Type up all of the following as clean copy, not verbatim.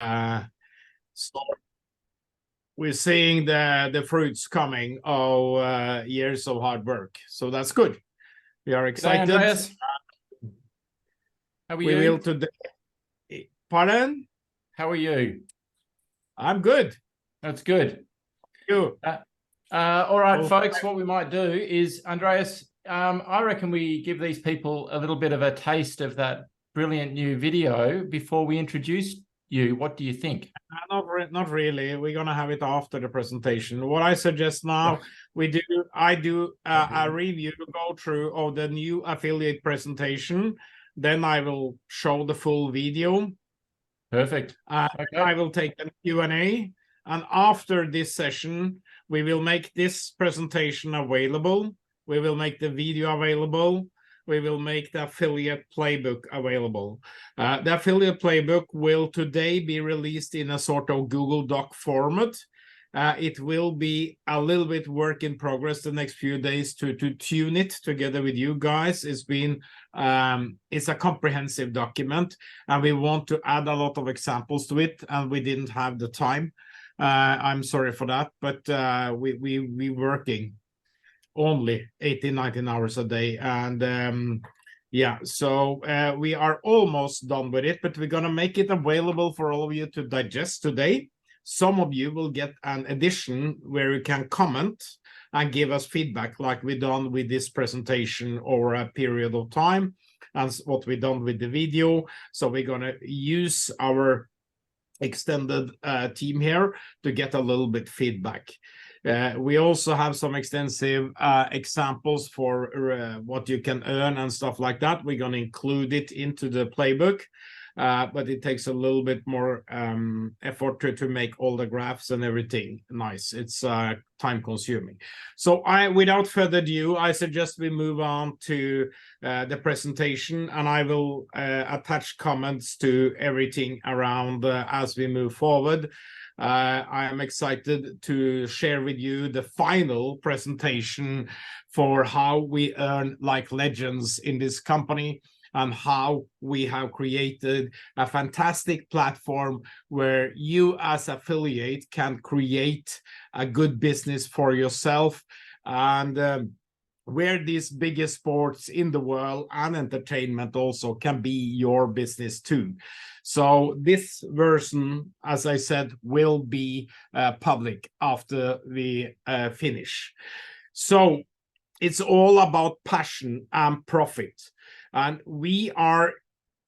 so we're seeing the fruits coming of years of hard work. So that's good. We are excited. G'day, Andreas. How are we you? will today. Pardon? How are you? I'm good. That's good. You? All right, folks, what we might do is, Andreas, I reckon we give these people a little bit of a taste of that brilliant new video before we introduce you. What do you think? Not really. We're gonna have it after the presentation. What I suggest now, I do a review, go through of the new affiliate presentation. Then I will show the full video. Perfect. Okay. I will take a Q&A, and after this session, we will make this presentation available. We will make the video available. We will make the affiliate playbook available. The affiliate playbook will today be released in a sort of Google Doc format. It will be a little bit work in progress the next few days to tune it together with you guys. It's a comprehensive document, and we want to add a lot of examples to it, and we didn't have the time. I'm sorry for that, but we working only 18, 19 hours a day. And yeah, so we are almost done with it, but we're going to make it available for all of you to digest today. Some of you will get an edition where you can comment and give us feedback like we done with this presentation over a period of time, and what we done with the video. So we're going to use our extended team here to get a little bit feedback. We also have some extensive examples for what you can earn and stuff like that. We're going to include it into the playbook, but it takes a little bit more effort to make all the graphs and everything nice. It's time consuming. So without further ado, I suggest we move on to the presentation, and I will attach comments to everything around as we move forward. I am excited to share with you the final presentation for how we earn like legends in this company, and how we have created a fantastic platform where you as affiliate can create a good business for yourself, and where these biggest sports in the world and entertainment also can be your business too. So this version, as I said, will be public after we finish. So it's all about passion and profit. And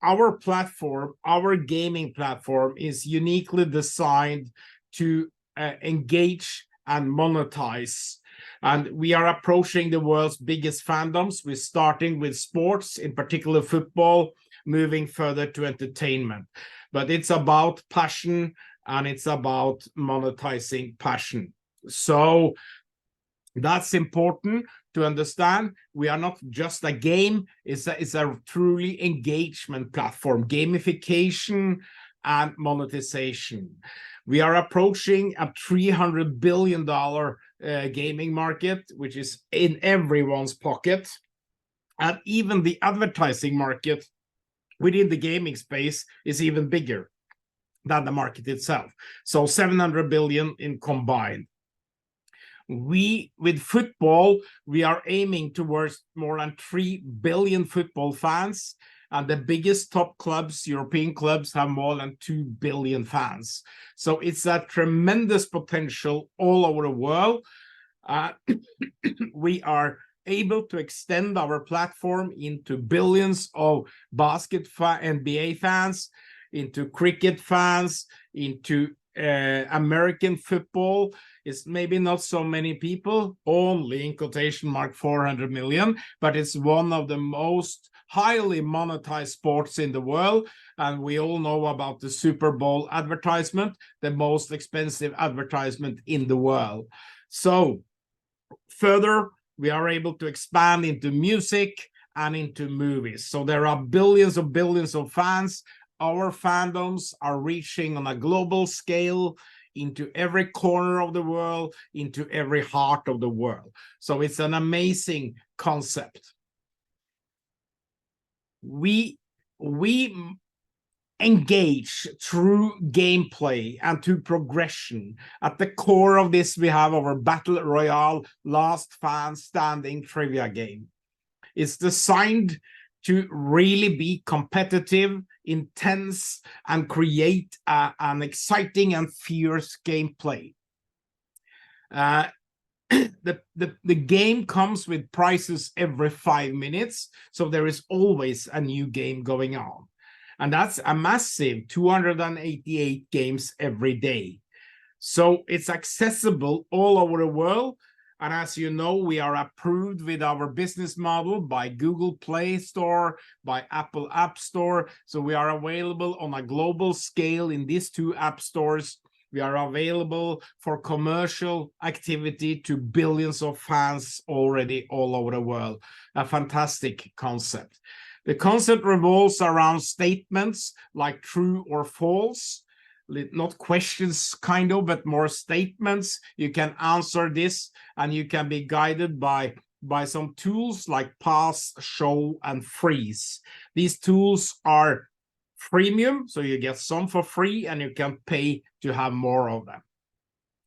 our platform, our gaming platform, is uniquely designed to engage and monetize. And we are approaching the world's biggest fandoms. We're starting with sports, in particular football, moving further to entertainment. But it's about passion, and it's about monetizing passion. So that's important to understand. We are not just a game. It's a truly engagement platform, gamification and monetization. We are approaching a $300 billion gaming market, which is in everyone's pocket. And even the advertising market within the gaming space is even bigger than the market itself. So 700 billion in combined. With football, we are aiming towards more than 3 billion football fans, and the biggest top clubs, European clubs, have more than 2 billion fans. So it's a tremendous potential all over the world. We are able to extend our platform into billions of NBA fans, into cricket fans, into American football. It's maybe not so many people, only in quotation mark 400 million, but it's one of the most highly monetized sports in the world. And we all know about the Super Bowl advertisement, the most expensive advertisement in the world. So further, we are able to expand into music and into movies. So there are billions of fans. Our fandoms are reaching on a global scale into every corner of the world, into every heart of the world. So it's an amazing concept. We engage through gameplay and to progression. At the core of this, we have our Battle Royale Last Fan Standing trivia game. It's designed to really be competitive, intense, and create an exciting and fierce gameplay. The game comes with prizes every 5 minutes, so there is always a new game going on. And that's a massive 288 games every day. So it's accessible all over the world. And as you know, we are approved with our business model by Google Play Store, by Apple App Store. So we are available on a global scale in these 2 app stores. We are available for commercial activity to billions of fans already all over the world. A fantastic concept. The concept revolves around statements like true or false, not questions kind of, but more statements. You can answer this and you can be guided by some tools like pause, show, and freeze. These tools are freemium, so you get some for free and you can pay to have more of them.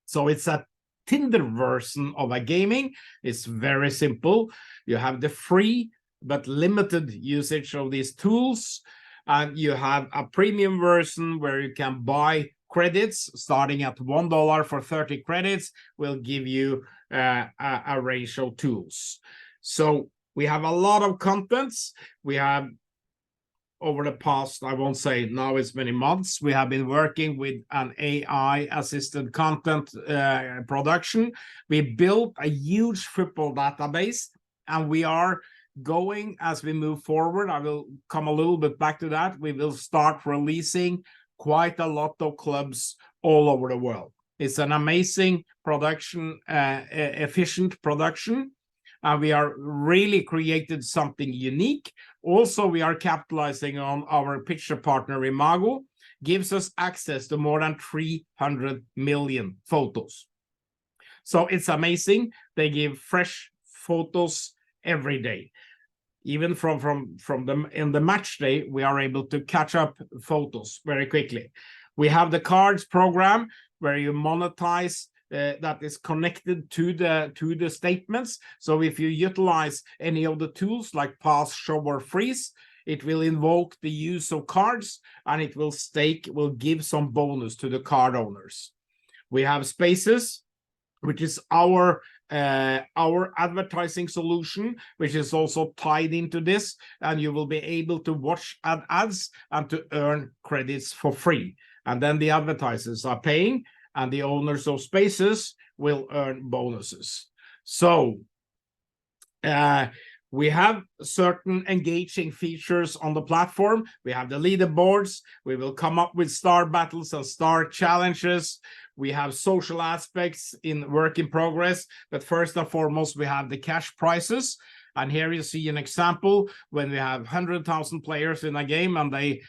So it's a Tinder version of a gaming. It's very simple. You have the free but limited usage of these tools, and you have a premium version where you can buy credits starting at $1 for 30 credits will give you a range of tools. So we have a lot of contents. We have over the past, I won't say now it's many months, we have been working with an AI assisted content production. We built a huge football database, and we are going as we move forward. I will come a little bit back to that. We will start releasing quite a lot of clubs all over the world. It's an amazing production, efficient production. We are really created something unique. Also, we are capitalizing on our picture partner, Imago, gives us access to more than 300 million photos. So it's amazing. They give fresh photos every day. Even from them in the match day, we are able to catch up photos very quickly. We have the cards program where you monetize that is connected to the statements. So if you utilize any of the tools like pause, show, or freeze, it will invoke the use of cards, and it will give some bonus to the card owners. We have Spaces, which is our advertising solution, which is also tied into this, and you will be able to watch ads and to earn credits for free. And then the advertisers are paying, and the owners of Spaces will earn bonuses. So we have certain engaging features on the platform. We have the leaderboards. We will come up with star battles and star challenges. We have social aspects in work in progress. But first and foremost, we have the cash prizes. And here you see an example when we have 100,000 players in a game and they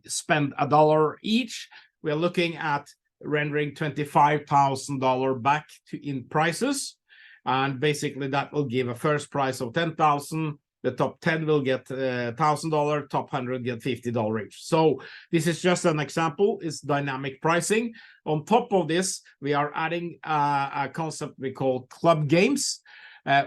spend $1 each. We're looking at rendering $25,000 back in prices. And basically that will give a first prize of $10,000. The top 10 will get $1,000, top 100 get $50 each. So this is just an example. It's dynamic pricing. On top of this, we are adding a concept we call club games,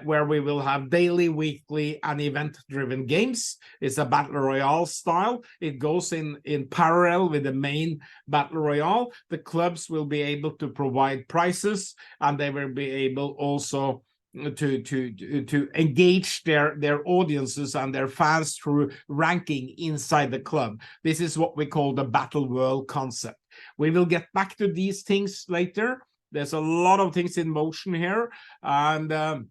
where we will have daily, weekly, and event-driven games. It's a battle royale style. It goes in parallel with the main battle royale. The clubs will be able to provide prizes, and they will be able also to engage their audiences and their fans through ranking inside the club. This is what we call the battle world concept. We will get back to these things later. There's a lot of things in motion here, and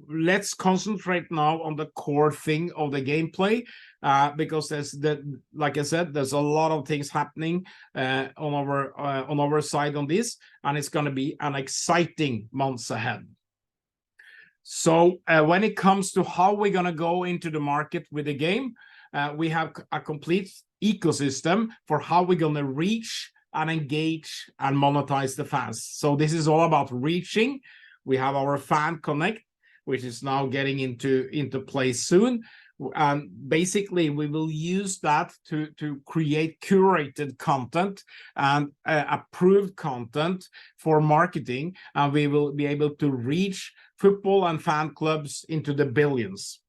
let's concentrate now on the core thing of the gameplay, because like I said, there's a lot of things happening on our side on this, and it's going to be an exciting months ahead. So when it comes to how we're going to go into the market with the game, we have a complete ecosystem for how we're going to reach and engage and monetize the fans. So this is all about reaching. We have our Fan Connect, which is now getting into place soon. And basically, we will use that to create curated content and approved content for marketing. And we will be able to reach football and fan clubs into the billions.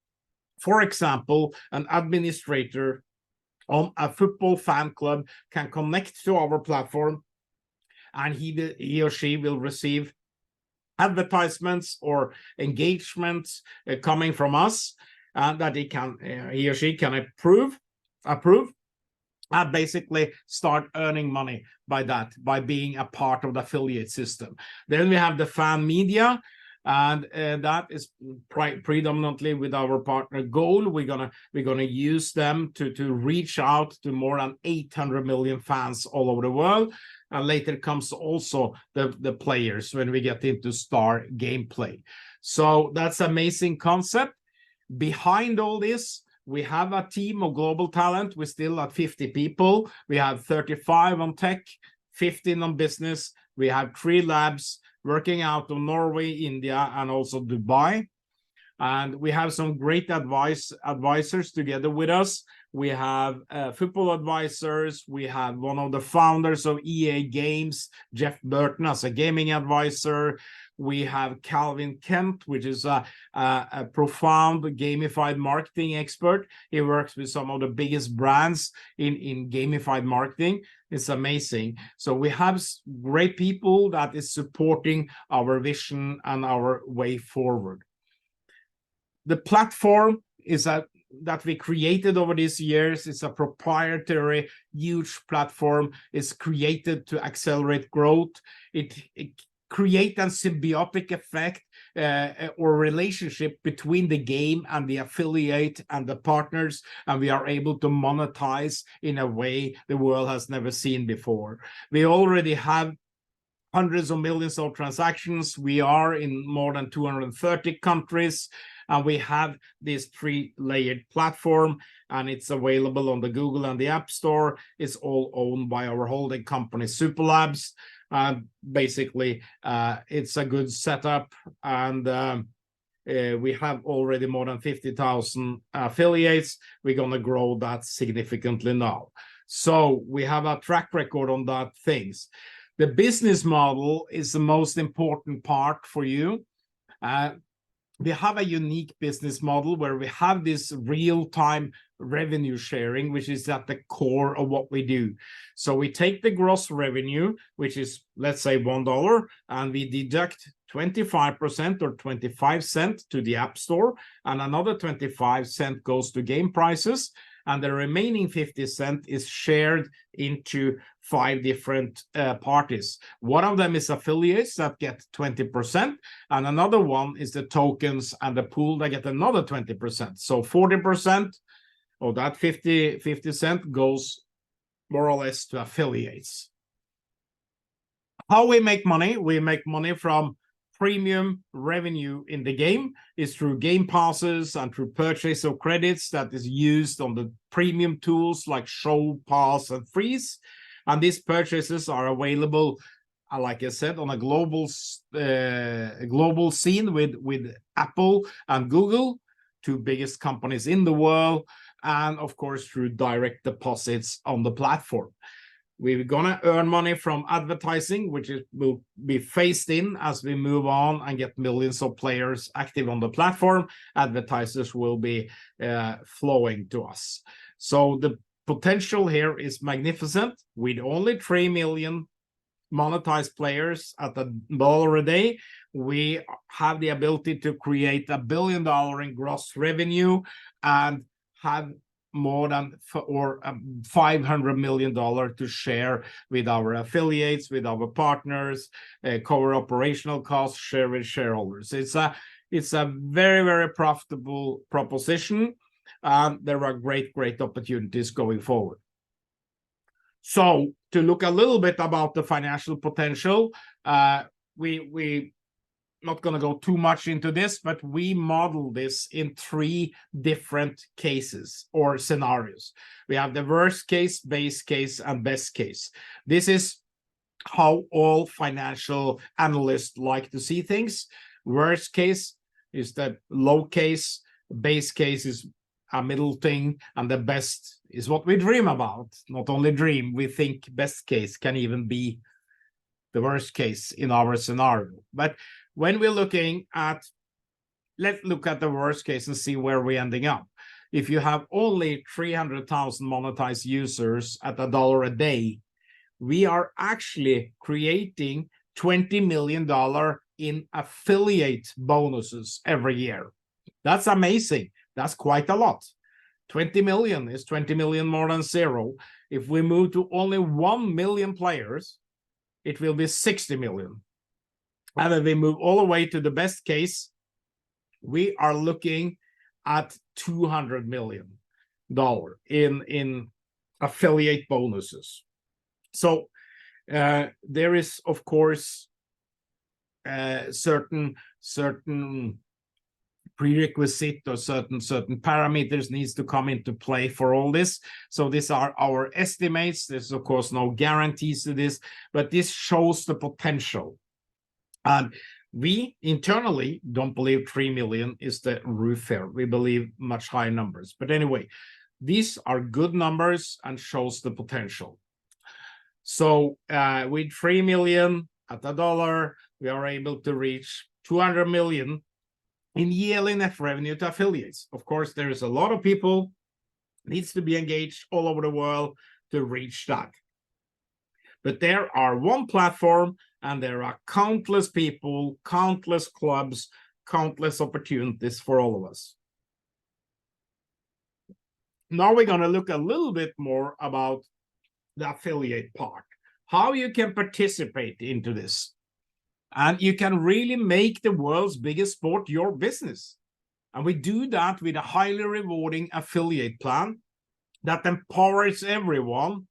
For example, an administrator on a football fan club can connect to our platform, and he or she will receive advertisements or engagements coming from us, and that he or she can approve, and basically start earning money by that, by being a part of the affiliate system. Then we have the fan media, and that is predominantly with our partner Goal. We're gonna use them to reach out to more than 800 million fans all over the world. And later comes also the players when we get into star gameplay. So that's an amazing concept. Behind all this, we have a team of global talent. We're still at 50 people. We have 35 on tech, 15 on business. We have 3 labs working out of Norway, India, and also Dubai. And we have some great advisors together with us. We have football advisors. We have one of the founders of EA Games, Jeff Burton, as a gaming advisor. We have Calvin Kent, which is a profound gamified marketing expert. He works with some of the biggest brands in gamified marketing. It's amazing. So we have great people that is supporting our vision and our way forward. The platform is that we created over these years. It's a proprietary, huge platform. It's created to accelerate growth. It create a symbiotic effect or relationship between the game and the affiliate and the partners, and we are able to monetize in a way the world has never seen before. We already have hundreds of millions of transactions. We are in more than 230 countries, and we have this 3-layered platform, and it's available on the Google and the App Store. It's all owned by our holding company, Superlabs. Basically, it's a good setup, and we have already more than 50,000 affiliates. We're going to grow that significantly now. So we have a track record on that things. The business model is the most important part for you. We have a unique business model where we have this real-time revenue sharing, which is at the core of what we do. So we take the gross revenue, which is, let's say, $1, and we deduct 25% or 25 cents to the App Store, and another 25 cents goes to game prices, and the remaining 50 cents is shared into 5 different parties. One of them is affiliates that get 20%, and another one is the tokens and the pool that get another 20%. So 40% of that 50 cents goes more or less to affiliates. How we make money? We make money from premium revenue in the game is through game passes and through purchase of credits that is used on the premium tools like Show, Pass, and Freeze. And these purchases are available, like I said, on a global scene with Apple and Google, 2 biggest companies in the world, and of course through direct deposits on the platform. We're gonna earn money from advertising, which will be phased in as we move on and get millions of players active on the platform. Advertisers will be flowing to us. So the potential here is magnificent. With only 3 million monetized players at $1 a day, we have the ability to create $1 billion in gross revenue and have more than $500 million to share with our affiliates, with our partners, cover operational costs, share with shareholders. It's a very, very profitable proposition, and there are great opportunities going forward. So to look a little bit about the financial potential, we not going to go too much into this, but we model this in 3 different cases or scenarios. We have the worst case, base case, and best case. This is how all financial analysts like to see things. Worst case is the low case. Base case is a middle thing, and the best is what we dream about. Not only dream, we think best case can even be the worst case in our scenario. But when we're looking at, let's look at the worst case and see where we're ending up. If you have only 300,000 monetized users at $1 a day, we are actually creating $20 million in affiliate bonuses every year. That's amazing. That's quite a lot. 20 million is 20 million more than zero. If we move to only 1 million players, it will be 60 million. And if we move all the way to the best case, we are looking at $200 million in affiliate bonuses. So there is, of course, certain prerequisite or certain parameters needs to come into play for all this. So these are our estimates. There's of course no guarantees to this, but this shows the potential. And we internally don't believe 3 million is the roof here. We believe much higher numbers. But anyway, these are good numbers and shows the potential. So with 3 million at $1, we are able to reach 200 million in yearly net revenue to affiliates. Of course, there is a lot of people needs to be engaged all over the world to reach that. But there are one platform, and there are countless people, countless clubs, countless opportunities for all of us. Now we're going to look a little bit more about the affiliate part, how you can participate into this. And you can really make the world's biggest sport your business. And we do that with a highly rewarding affiliate plan that empowers everyone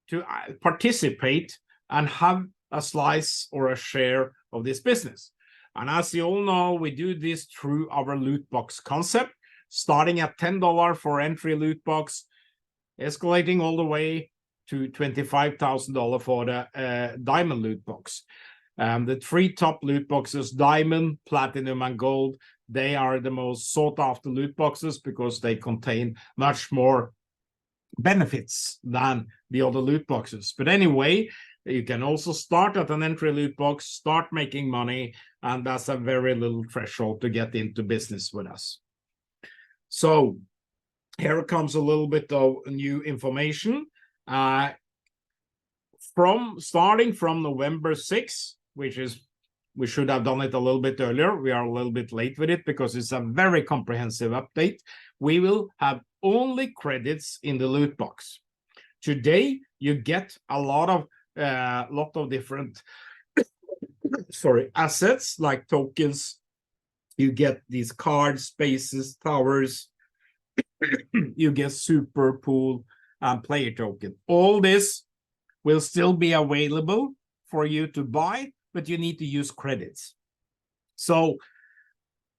to participate and have a slice or a share of this business. And as you all know, we do this through our loot box concept, starting at $10 for entry loot box, escalating all the way to $25,000 for the diamond loot box. The 3 top loot boxes, diamond, platinum, and gold, they are the most sought after loot boxes because they contain much more benefits than the other loot boxes. But anyway, you can also start at an entry loot box, start making money, and that's a very little threshold to get into business with us. So here comes a little bit of new information. Starting from November 6th, which is, we should have done it a little bit earlier. We are a little bit late with it because it's a very comprehensive update. We will have only credits in the loot box. Today, you get a lot of different assets like tokens. You get these cards, spaces, towers. You get super pool and player token. All this will still be available for you to buy, but you need to use credits. So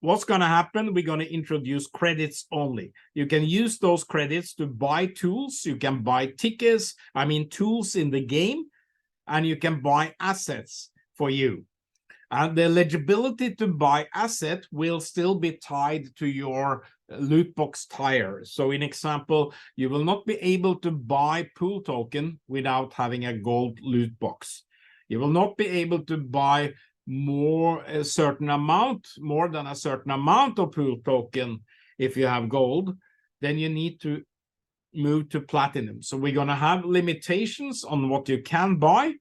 what's going to happen? We're going to introduce credits only. You can use those credits to buy tools. You can buy tickets, tools in the game, and you can buy assets for you. And the eligibility to buy asset will still be tied to your loot box tier. So in example, you will not be able to buy pool token without having a gold loot box. You will not be able to buy more than a certain amount of pool token if you have gold. Then you need to move to platinum. So we're going to have limitations on what you can buy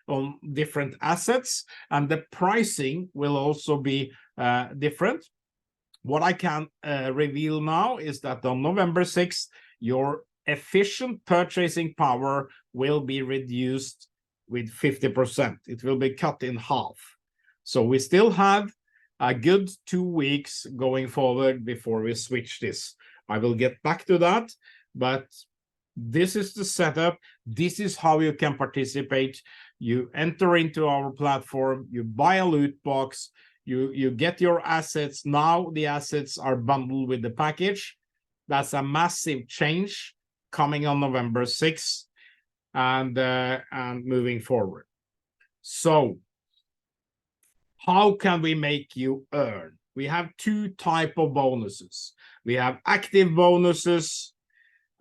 on different assets, and the pricing will also be different. What I can reveal now is that on November 6th, your efficient purchasing power will be reduced with 50%. It will be cut in half. So we still have a good 2 weeks going forward before we switch this. I will get back to that, but this is the setup. This is how you can participate. You enter into our platform, you buy a loot box, you get your assets. Now the assets are bundled with the package. That's a massive change coming on November 6th and moving forward. So how can we make you earn? we have two types of bonuses. We have active bonuses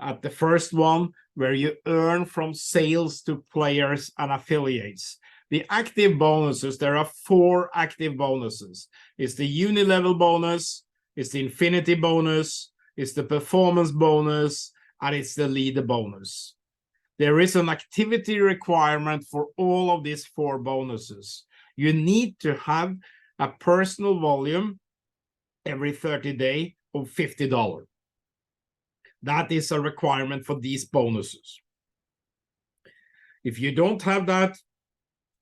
at the first one, where you earn from sales to players and affiliates. The active bonuses, there are 4 active bonuses. It's the uni-level bonus, it's the infinity bonus, it's the performance bonus, and it's the leader bonus. There is an activity requirement for all of these 4 bonuses. You need to have a personal volume every 30 days of $50. That is a requirement for these bonuses. If you don't have that,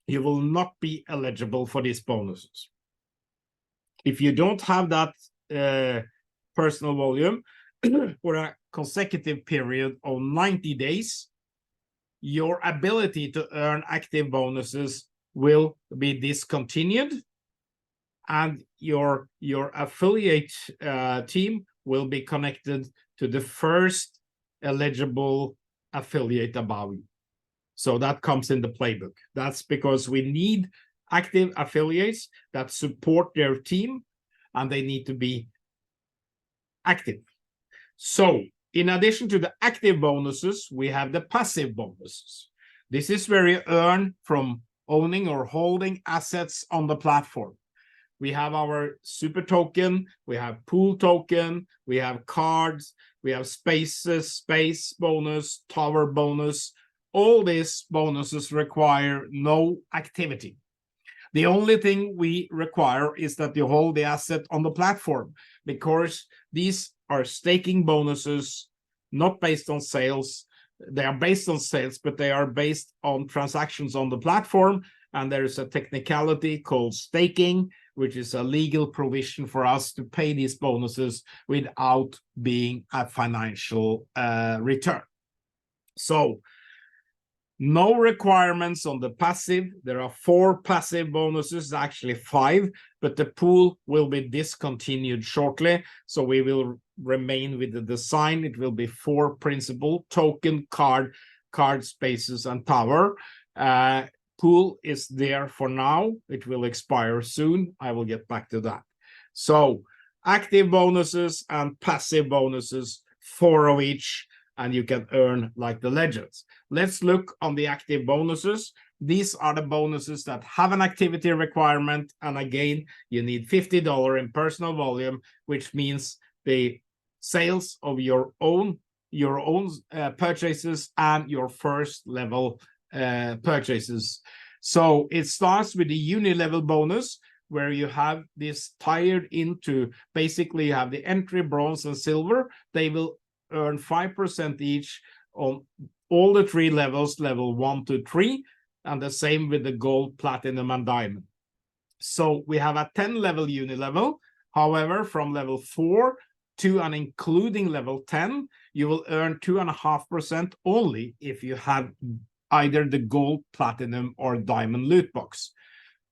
you will not be eligible for these bonuses. If you don't have that personal volume for a consecutive period of 90 days, your ability to earn active bonuses will be discontinued, and your affiliate team will be connected to the first eligible affiliate above you. So that comes in the playbook. That's because we need active affiliates that support their team, and they need to be active. So in addition to the active bonuses, we have the passive bonuses. This is where you earn from owning or holding assets on the platform. We have our super token, we have pool token, we have cards, we have space bonus, tower bonus. All these bonuses require no activity. The only thing we require is that you hold the asset on the platform, because these are staking bonuses, not based on sales. They are based on sales, but they are based on transactions on the platform. And there is a technicality called staking, which is a legal provision for us to pay these bonuses without being a financial return. So no requirements on the passive. There are 4 passive bonuses, actually 5, but the pool will be discontinued shortly. So we will remain with the design. It will be 4 principal: token, card, spaces, and tower. Pool is there for now. It will expire soon. I will get back to that. So active bonuses and passive bonuses, 4 of each, and you can earn like the legends. Let's look on the active bonuses. These are the bonuses that have an activity requirement. And again, you need $50 in personal volume, which means the sales of your own purchases and your first level purchases. So it starts with the uni-level bonus, where you have this tied into, basically you have the entry, bronze, and silver. They will earn 5% each on all the 3 levels, level 1 to 3, and the same with the gold, platinum, and diamond. So we have a 10-level uni-level. However, from level 4 to and including level 10, you will earn 2.5% only if you have either the gold, platinum, or diamond loot box.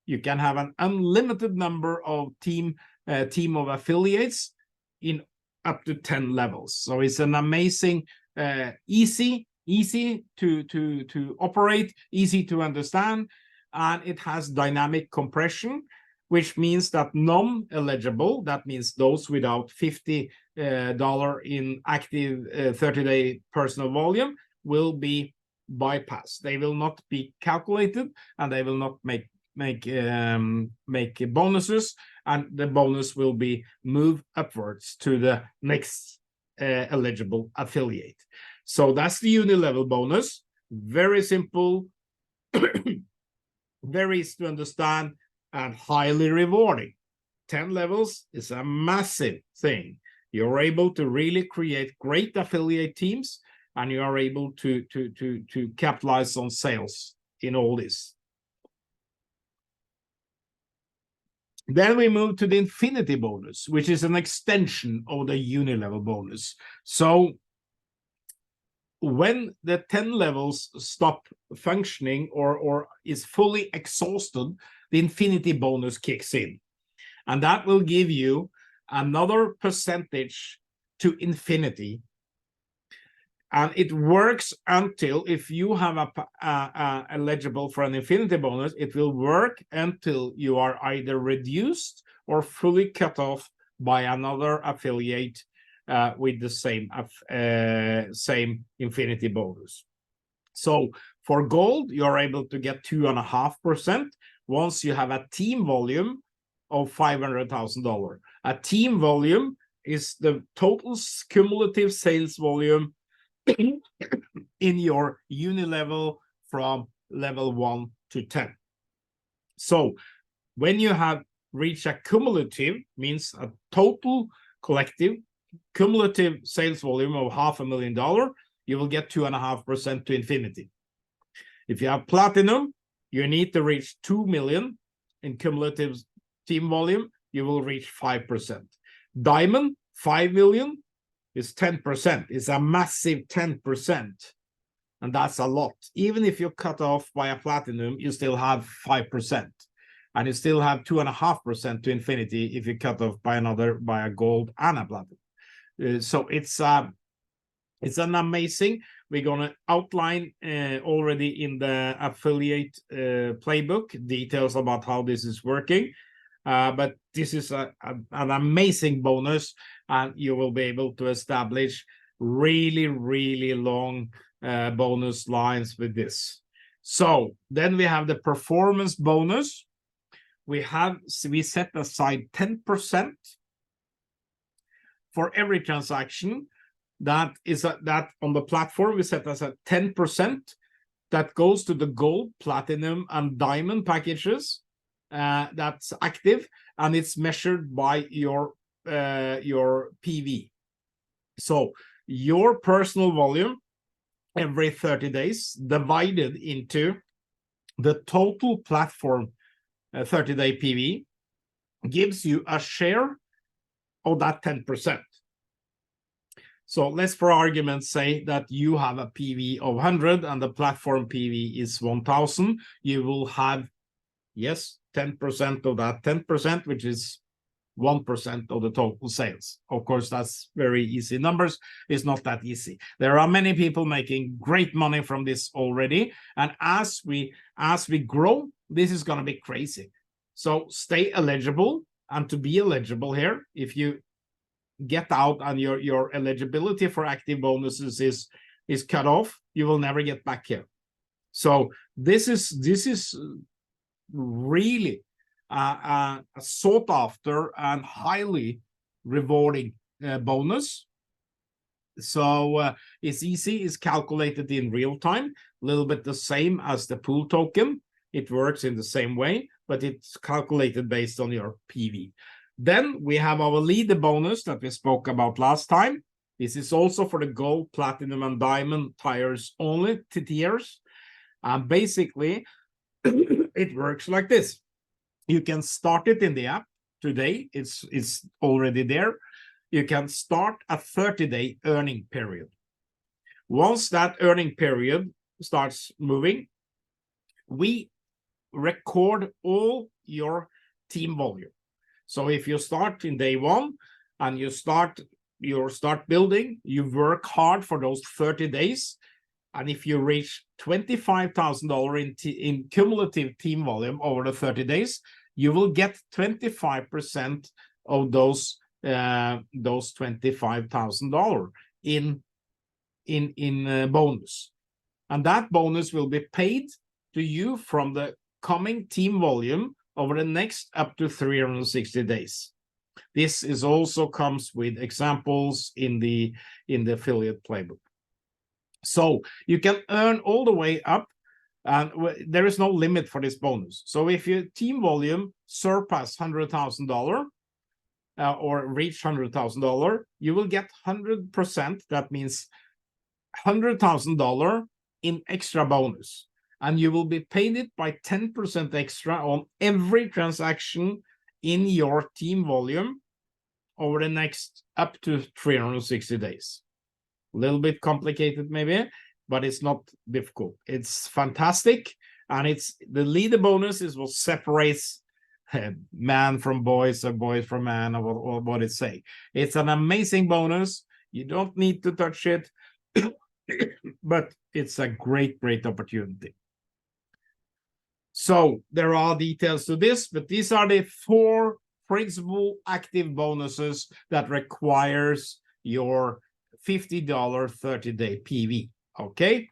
You can have an unlimited number of team of affiliates in up to 10 levels. So it's an amazing, easy to operate, easy to understand, and it has dynamic compression, which means that non-eligible, that means those without $50 in active 30-day personal volume, will be bypassed. They will not be calculated, and they will not make bonuses, and the bonus will be moved upwards to the next eligible affiliate. So that's the uni-level bonus. Very simple, very easy to understand, and highly rewarding. 10 levels is a massive thing. You're able to really create great affiliate teams, and you are able to capitalize on sales in all this. Then we move to the infinity bonus, which is an extension of the uni-level bonus. So when the 10 levels stop functioning or is fully exhausted, the infinity bonus kicks in. And that will give you another percentage to infinity. And it works until, if you have eligible for an infinity bonus, it will work until you are either reduced or fully cut off by another affiliate with the same infinity bonus. So for gold, you're able to get 2.5% once you have a team volume of $500,000. A team volume is the total cumulative sales volume in your uni level from level 1 to 10. So when you have reached a cumulative, means a total collective cumulative sales volume of $500,000, you will get 2.5% to infinity. If you have platinum, you need to reach 2 million in cumulative team volume, you will reach 5%. Diamond, 5 million is 10%. It's a massive 10%. And that's a lot. Even if you cut off by a platinum, you still have 5%. And you still have 2.5% to infinity if you cut off by a gold and a platinum. So it's an amazing. We're going to outline already in the affiliate playbook details about how this is working. But this is an amazing bonus, and you will be able to establish really, really long bonus lines with this. So then we have the performance bonus. We set aside 10% for every transaction. That on the platform we set aside 10% that goes to the gold, platinum, and diamond packages. That's active, and it's measured by your PV. So your personal volume every 30 days divided into the total platform 30-day PV gives you a share of that 10%. So let's, for argument's sake, that you have a PV of 100 and the platform PV is 1,000. You will have, yes, 10% of that 10%, which is 1% of the total sales. Of course, that's very easy numbers. It's not that easy. There are many people making great money from this already. And as we grow, this is going to be crazy. So stay eligible. And to be eligible here, if you get out and your eligibility for active bonuses is cut off, you will never get back here. So this is really a sought after and highly rewarding bonus. So it's easy, it's calculated in real time, a little bit the same as the pool token. It works in the same way, but it's calculated based on your PV. Then we have our leader bonus that we spoke about last time. This is also for the gold, platinum, and diamond tires only tiers. And basically, it works like this. You can start it in the app today. It's already there. You can start a 30-day earning period. Once that earning period starts moving, we record all your team volume. So if you start in day one and you start building, you work hard for those 30 days. And if you reach $25,000 in cumulative team volume over the 30 days, you will get 25% of those $25,000 in bonus. And that bonus will be paid to you from the coming team volume over the next up to 360 days. This is also comes with examples in the affiliate playbook. So you can earn all the way up, and there is no limit for this bonus. So if your team volume surpass $100,000 or reach $100,000, you will get 100%. That means $100,000 in extra bonus. And you will be paid it by 10% extra on every transaction in your team volume over the next up to 360 days. A little bit complicated maybe, but it's not difficult. It's fantastic. And it's the leader bonus is what separates man from boys or boys from man, or what it say. It's an amazing bonus. You don't need to touch it, but it's a great opportunity. So there are details to this, but these are the 4 principal active bonuses that requires your $50 30-day PV. Okay,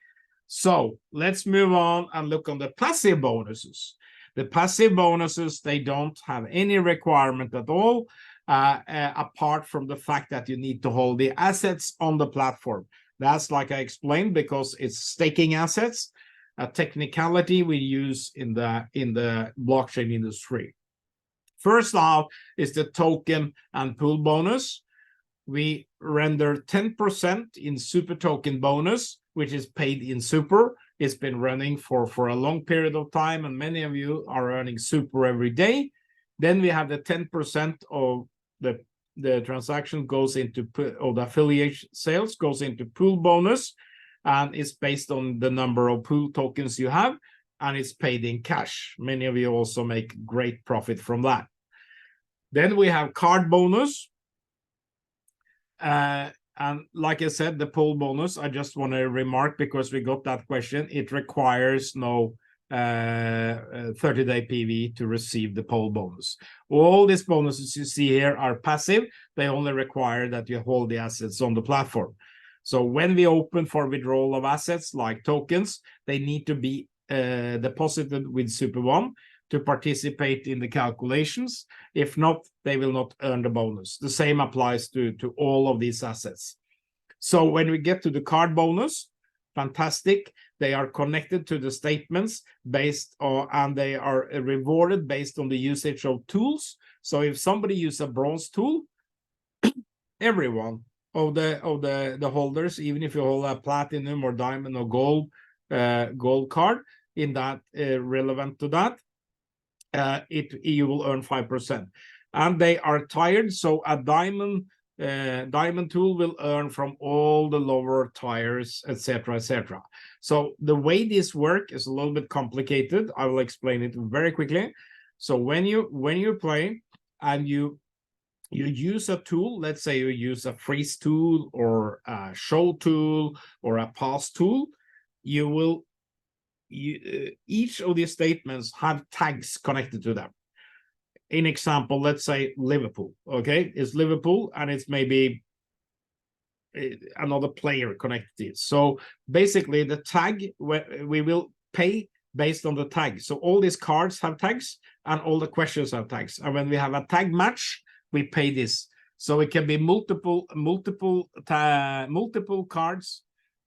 so let's move on and look on the passive bonuses. The passive bonuses, they don't have any requirement at all, apart from the fact that you need to hold the assets on the platform. That's like I explained, because it's staking assets, a technicality we use in the blockchain industry. First off is the token and pool bonus. We render 10% in super token bonus, which is paid in super. It's been running for a long period of time, and many of you are earning super every day. Then we have the 10% of the transaction goes into, or the affiliate sales goes into pool bonus, and it's based on the number of pool tokens you have, and it's paid in cash. Many of you also make great profit from that. Then we have card bonus. And like I said, the pool bonus, I just want to remark, because we got that question, it requires no 30-day PV to receive the pool bonus. All these bonuses you see here are passive. They only require that you hold the assets on the platform. So when we open for withdrawal of assets like tokens, they need to be deposited with SuperOne to participate in the calculations. If not, they will not earn the bonus. The same applies to all of these assets. So when we get to the card bonus, fantastic. They are connected to the statements based on, and they are rewarded based on the usage of tools. So if somebody uses a bronze tool, everyone of the holders, even if you hold a platinum or diamond or gold card in that relevant to that, you will earn 5%. And they are tiered, so a diamond tool will earn from all the lower tiers, etc., etc. So the way this works is a little bit complicated. I will explain it very quickly. So when you play and you use a tool, let's say you use a freeze tool or a show tool or a pass tool, each of these statements have tags connected to them. In example, let's say Liverpool. Okay, it's Liverpool, and it's maybe another player connected. So basically, the tag, we will pay based on the tag. So all these cards have tags, and all the questions have tags. And when we have a tag match, we pay this. So it can be multiple cards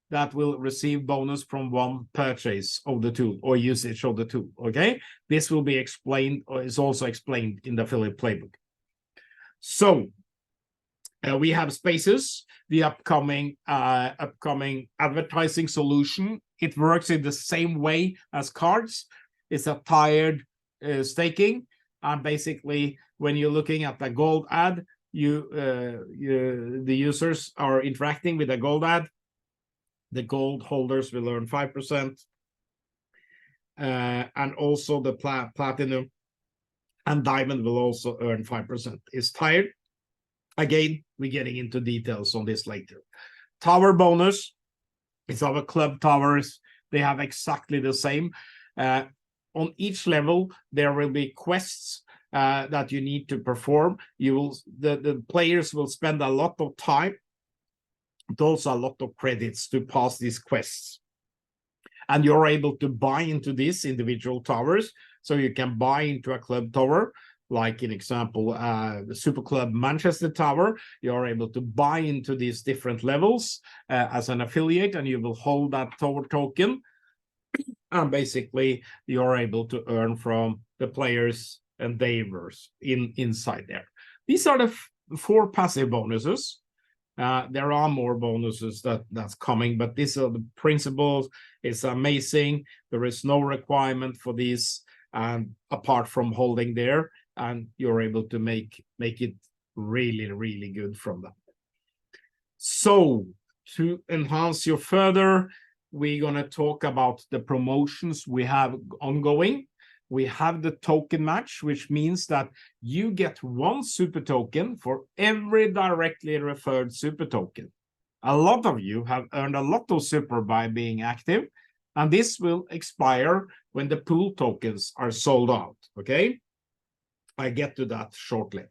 that will receive bonus from one purchase of the tool or usage of the tool. Okay, this will be explained, or is also explained in the affiliate playbook. So we have Spaces, the upcoming advertising solution. It works in the same way as cards. It's a tiered staking, and basically when you're looking at the gold ad, the users are interacting with the gold ad. The gold holders will earn 5%, and also the platinum and diamond will also earn 5%. It's tiered. Again, we're getting into details on this later. Tower bonus, it's our club towers. They have exactly the same. On each level, there will be quests that you need to perform. The players will spend a lot of time, also a lot of credits to pass these quests. And you're able to buy into these individual towers. So you can buy into a club tower, like in example, the Super Club Manchester Tower. You're able to buy into these different levels as an affiliate, and you will hold that tower token. And basically, you're able to earn from the players and divers inside there. These are the 4 passive bonuses. There are more bonuses that's coming, but these are the principles. It's amazing. There is no requirement for these, apart from holding there, and you're able to make it really, really good from that. So to enhance you further, we're going to talk about the promotions we have ongoing. We have the token match, which means that you get 1 super token for every directly referred super token. A lot of you have earned a lot of super by being active, and this will expire when the pool tokens are sold out. Okay, I get to that shortly.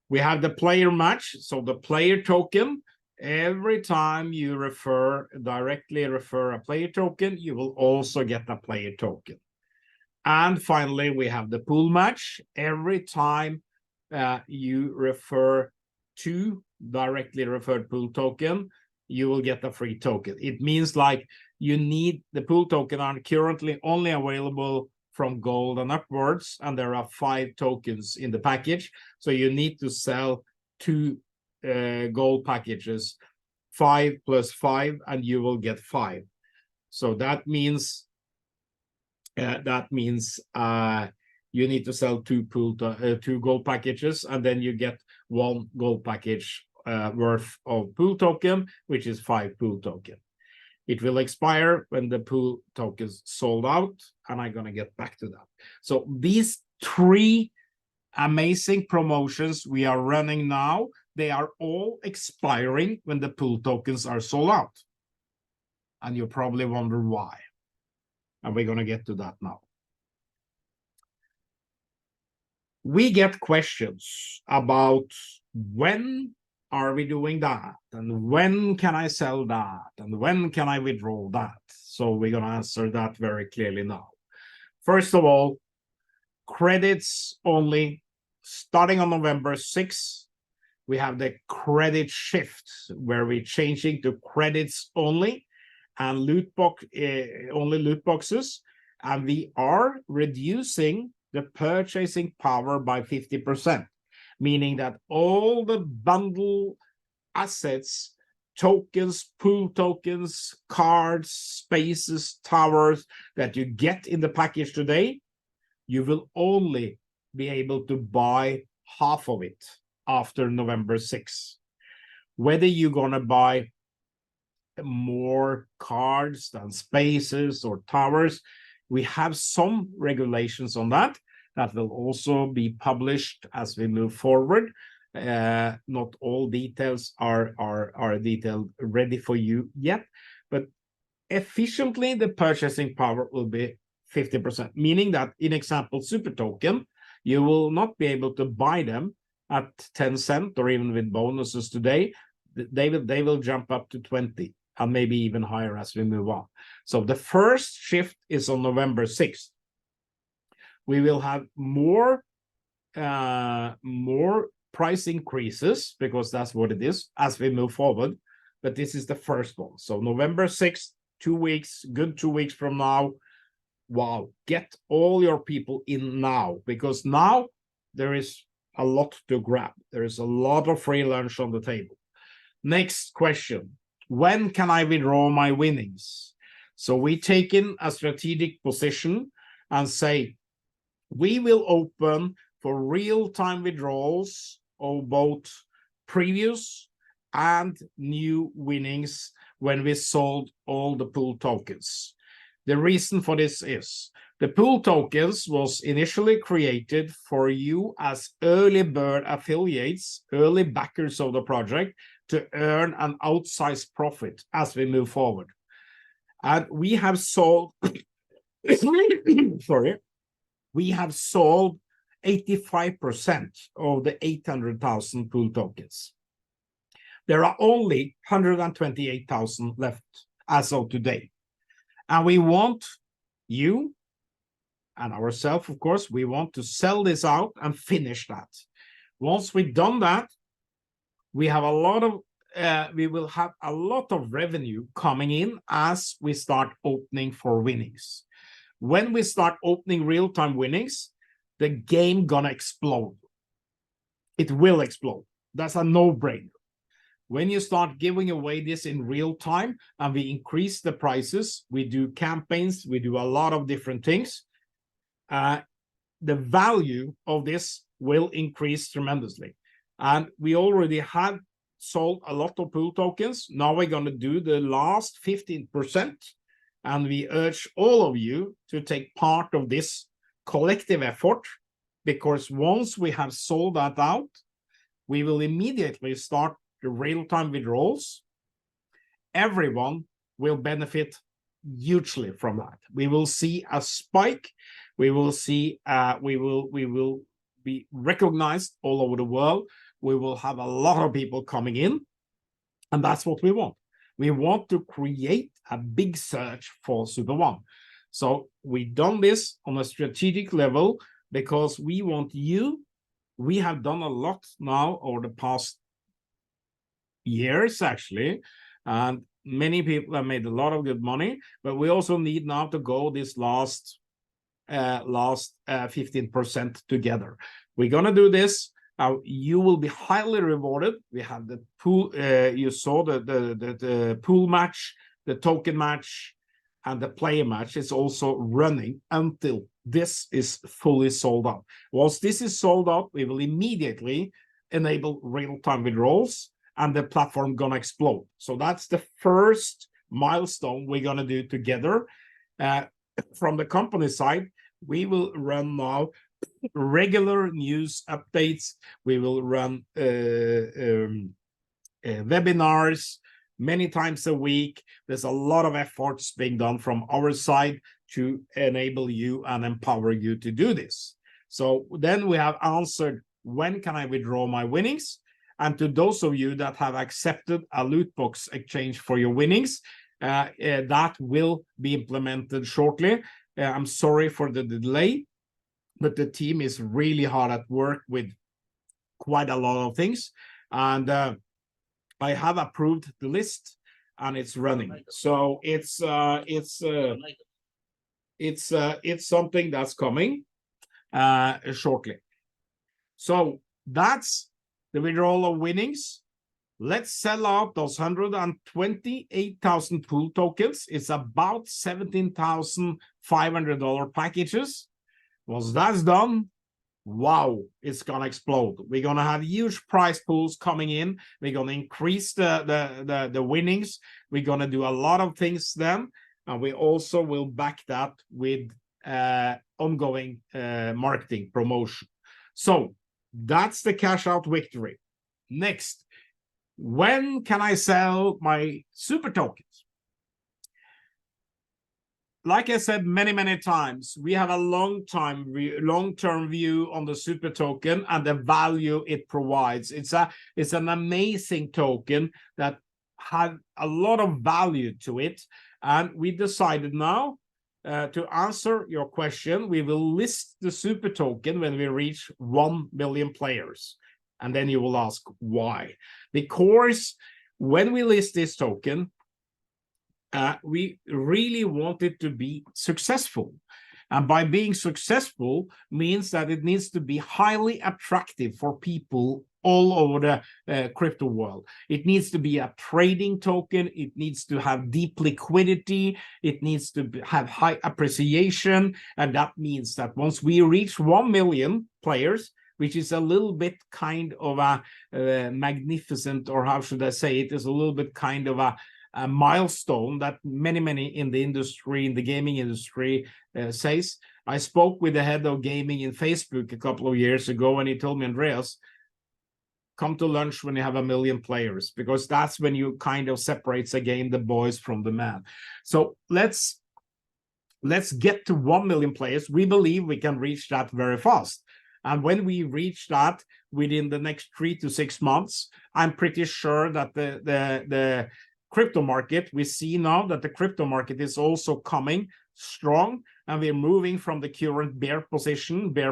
We have the player match. So the player token, every time you directly refer a player token, you will also get a player token. And finally, we have the pool match. Every time you refer to directly referred pool token, you will get a free token. It means like you need the pool token are currently only available from gold and upwards, and there are 5 tokens in the package. So you need to sell 2 gold packages, 5 plus 5, and you will get 5. So that means you need to sell 2 gold packages, and then you get 1 gold package worth of pool token, which is 5 pool token. It will expire when the pool tokens sold out, and I'm gonna get back to that. So these 3 amazing promotions we are running now, they are all expiring when the pool tokens are sold out. And you probably wonder why. And we're gonna get to that now. We get questions about when are we doing that? And when can I sell that? And when can I withdraw that? So we're going to answer that very clearly now. First of all, credits only. Starting on November 6th, we have the credit shift where we're changing to credits only and only loot boxes. And we are reducing the purchasing power by 50%. Meaning that all the bundle assets, tokens, pool tokens, cards, spaces, towers that you get in the package today, you will only be able to buy half of it after November 6th. Whether you're going to buy more cards than spaces or towers, we have some regulations on that. That will also be published as we move forward. Not all details are detailed ready for you yet, but efficiently the purchasing power will be 50%, meaning that in example super token, you will not be able to buy them at 10 cents or even with bonuses today. They will jump up to 20 and maybe even higher as we move on. So the first shift is on November 6th. We will have more price increases because that's what it is as we move forward. But this is the first one. So November 6th, 2 weeks, good 2 weeks from now. Wow, get all your people in now, because now there is a lot to grab. There is a lot of free lunch on the table. Next question. When can I withdraw my winnings? So we take in a strategic position and say, we will open for real-time withdrawals of both previous and new winnings when we sold all the pool tokens. The reason for this is the pool tokens was initially created for you as early bird affiliates, early backers of the project, to earn an outsized profit as we move forward. And we have sold, sorry, we have sold 85% of the 800,000 pool tokens. There are only 128,000 left as of today. And we want you and ourselves, of course, we want to sell this out and finish that. Once we've done that, we have a lot of we will have a lot of revenue coming in as we start opening for winnings. When we start opening real-time winnings, the game gonna explode. It will explode. That's a no-brainer. When you start giving away this in real time and we increase the prices, we do campaigns, we do a lot of different things, the value of this will increase tremendously. And we already have sold a lot of pool tokens. Now we're going to do the last 15%. And we urge all of you to take part of this collective effort, because once we have sold that out, we will immediately start the real-time withdrawals. Everyone will benefit hugely from that. We will see a spike. We will see we will be recognized all over the world. We will have a lot of people coming in, and that's what we want. We want to create a big search for SuperOne. So we've done this on a strategic level because we want you. We have done a lot now over the past years, actually, and many people have made a lot of good money, but we also need now to go this last 15% together. We're going to do this. You will be highly rewarded. We have the pool. You saw the pool match, the token match, and the player match is also running until this is fully sold out. Once this is sold out, we will immediately enable real-time withdrawals, and the platform gonna explode. So that's the first milestone we're gonna do together. From the company side, we will run now regular news updates. We will run webinars many times a week. There's a lot of efforts being done from our side to enable you and empower you to do this. So then we have answered, when can I withdraw my winnings? And to those of you that have accepted a loot box exchange for your winnings, that will be implemented shortly. I'm sorry for the delay, but the team is really hard at work with quite a lot of things. And I have approved the list and it's running. So it's something that's coming shortly. So that's the withdrawal of winnings. Let's sell out those 128,000 pool tokens. It's about $17,500 packages. Once that's done, wow, it's gonna explode. We're gonna have huge prize pools coming in. We're gonna increase the winnings. We're gonna do a lot of things then, and we also will back that with ongoing marketing promotion. So that's the cash out victory. Next, when can I sell my super tokens? Like I said many times, we have a long-term view on the super token and the value it provides. It's an amazing token that had a lot of value to it, and we decided now to answer your question, we will list the super token when we reach 1 million players. And then you will ask why. Because when we list this token, we really want it to be successful. And by being successful means that it needs to be highly attractive for people all over the crypto world. It needs to be a trading token. It needs to have deep liquidity. It needs to have high appreciation. And that means that once we reach 1 million players, which is a little bit kind of a magnificent, or how should I say it, is a little bit kind of a milestone that many in the industry, in the gaming industry, says. I spoke with the head of gaming in Facebook a couple of years ago, and he told me, Andreas, come to lunch when you have 1 million players, because that's when you kind of separates again the boys from the man. So let's get to 1 million players. We believe we can reach that very fast. And when we reach that within the next 3 to 6 months, I'm pretty sure that the crypto market, we see now that the crypto market is also coming strong, and we're moving from the current bear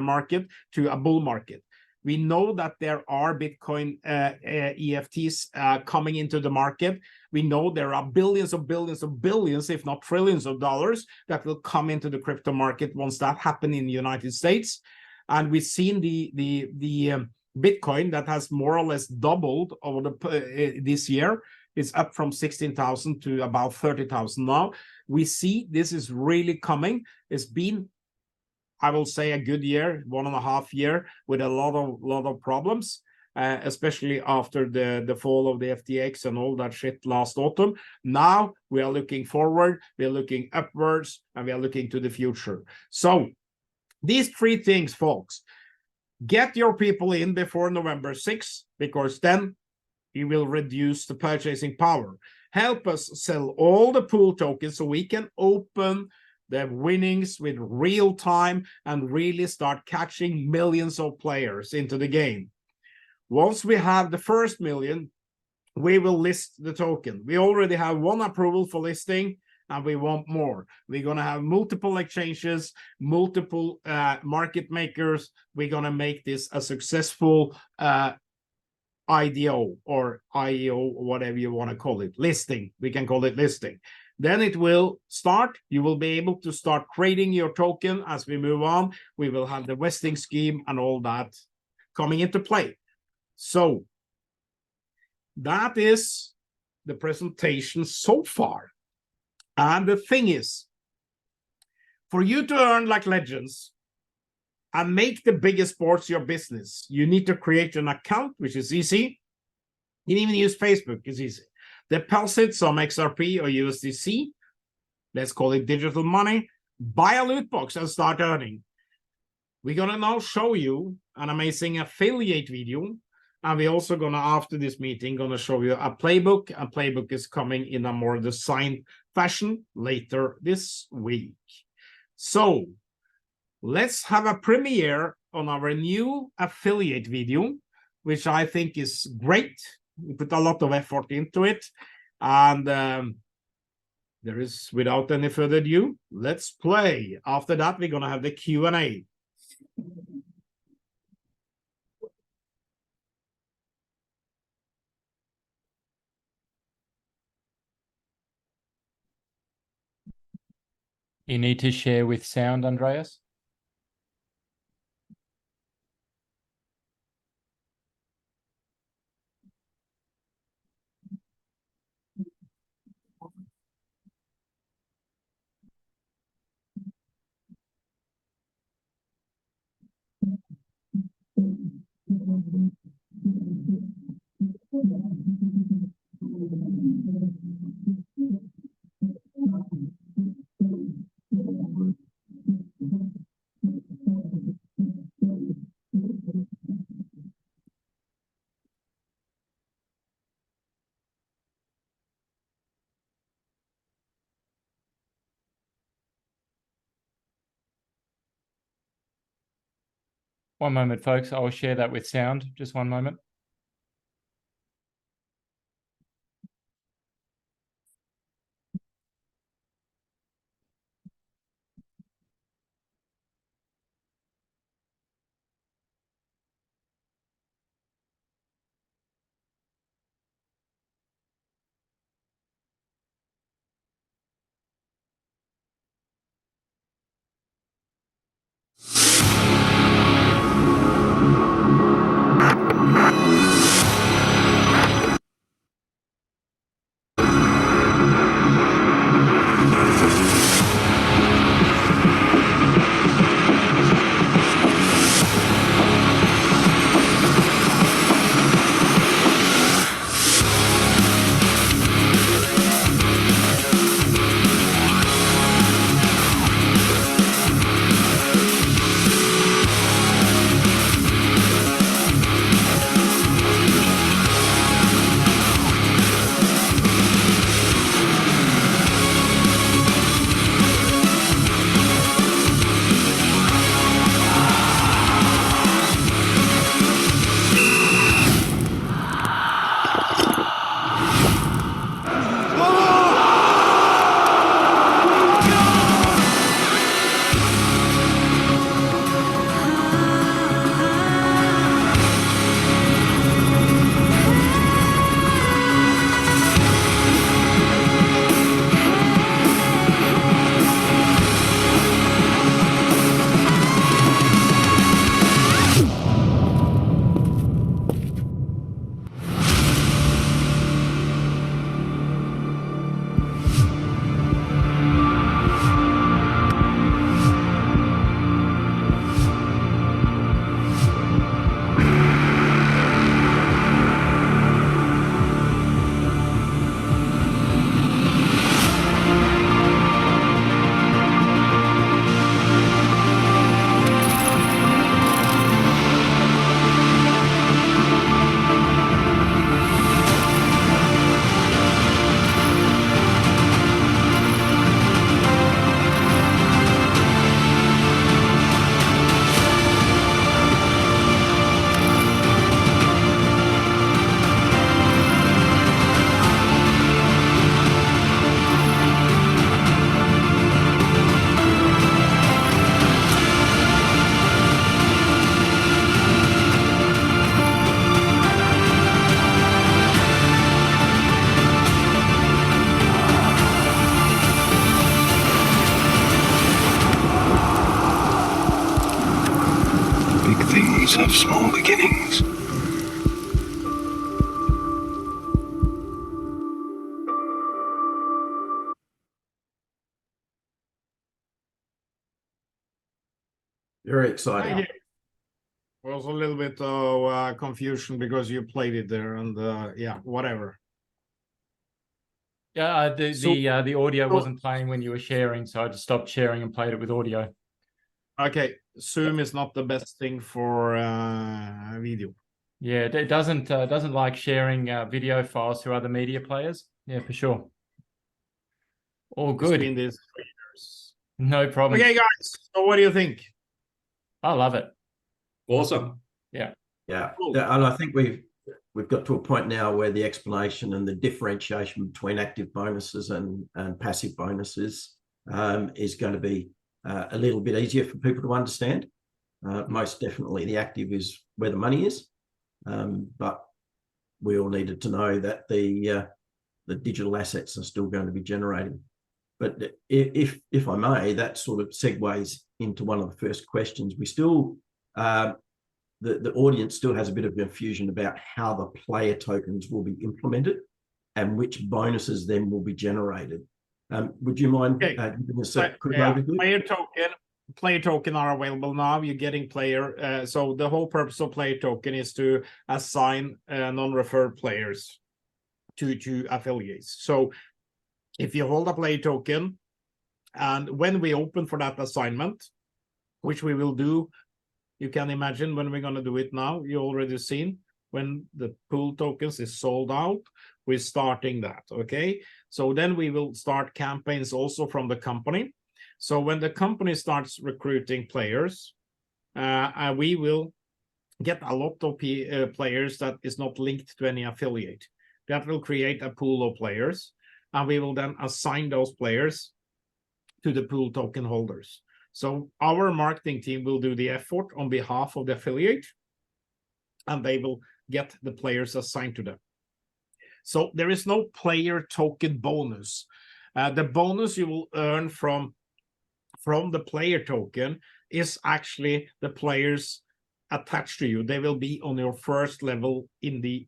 market to a bull market. We know that there are Bitcoin EFTs coming into the market. We know there are billions, if not trillions of dollars that will come into the crypto market once that happens in the United States. And we've seen the Bitcoin that has more or less doubled over this year. It's up from 16,000 to about 30,000 now. We see this is really coming. It's been, I will say, a good year, 1.5 years, with a lot of problems, especially after the fall of the FTX and all that shit last autumn. Now we are looking forward, we are looking upwards, and we are looking to the future. So these 3 things, folks, get your people in before November 6th, because then you will reduce the purchasing power. Help us sell all the pool tokens so we can open the winnings with real time and really start catching millions of players into the game. Once we have the first million, we will list the token. We already have one approval for listing, and we want more. We're going to have multiple exchanges, multiple market makers. We're going to make this a successful IDO or IEO, whatever you want to call it, listing. We can call it listing. Then it will start. You will be able to start creating your token as we move on. We will have the vesting scheme and all that coming into play. So that is the presentation so far. And the thing is, for you to earn like legends and make the biggest sports your business, you need to create an account, which is easy. You can even use Facebook, it's easy. Deposit some XRP or USDC, let's call it digital money, buy a loot box and start earning. We're going to now show you an amazing affiliate video. And we're also going to, after this meeting, going to show you a playbook. A playbook is coming in a more designed fashion later this week. So let's have a premiere on our new affiliate video, which I think is great. We put a lot of effort into it. And there is, without any further ado, let's play. After that, we're going to have the Q&A. You need to share with sound, Andreas. One moment, folks. I'll share that with sound. Just one moment. of small beginnings. Very exciting. Was a little bit of confusion because you played it there, and yeah, whatever. Yeah, the audio wasn't playing when you were sharing, so I just stopped sharing and played it with audio. Okay, Zoom is not the best thing for video. Yeah, it doesn't like sharing video files to other media players. Yeah, for sure. All good. Between these years. No problem. Okay, guys. So, what do you think? I love it. Awesome. Yeah. Yeah. Cool. And I think we've got to a point now where the explanation and the differentiation between active bonuses and passive bonuses is going to be a little bit easier for people to understand. Most definitely the active is where the money is. But we all needed to know that the digital assets are still going to be generating. But if I may, that sort of segues into one of the first questions. We still, the audience still has a bit of confusion about how the player tokens will be implemented and which bonuses then will be generated. Would you mind giving us a quick overview? Player token are available now. You're getting player. So the whole purpose of player token is to assign non-referred players to affiliates. So if you hold a player token, and when we open for that assignment, which we will do, you can imagine when we're going to do it now. You already seen when the pool tokens is sold out, we're starting that. Okay, so then we will start campaigns also from the company. So when the company starts recruiting players, we will get a lot of players that is not linked to any affiliate. That will create a pool of players, and we will then assign those players to the pool token holders. So our marketing team will do the effort on behalf of the affiliate, and they will get the players assigned to them. So there is no player token bonus. The bonus you will earn from the player token is actually the players attached to you. They will be on your first level in the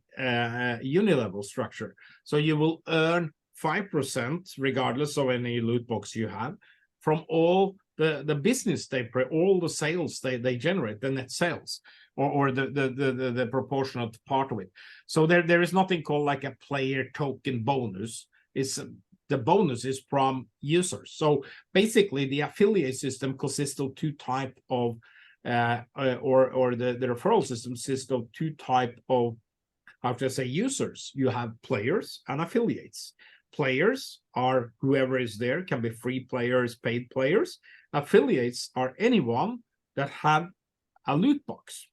uni-level structure. So you will earn 5% regardless of any loot box you have from all the business all the sales they generate, the net sales, or the proportionate part of it. So there is nothing called like a player token bonus. It's the bonus is from users. So basically the affiliate system consists of two type of or the referral system consists of two type of, how to say, users. You have players and affiliates. Players are whoever is there, can be free players, paid players. Affiliates are anyone that have a loot box,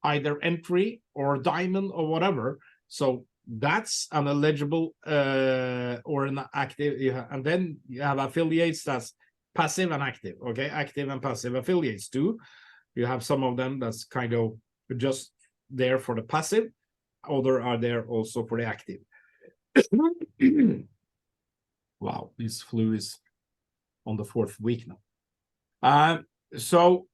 either entry or diamond or whatever. So that's an eligible or an active. And then you have affiliates that's passive and active. Okay, active and passive affiliates too. You have some of them that's kind of just there for the passive. Other are there also for the active. Wow, this flu is on the 4th week now. So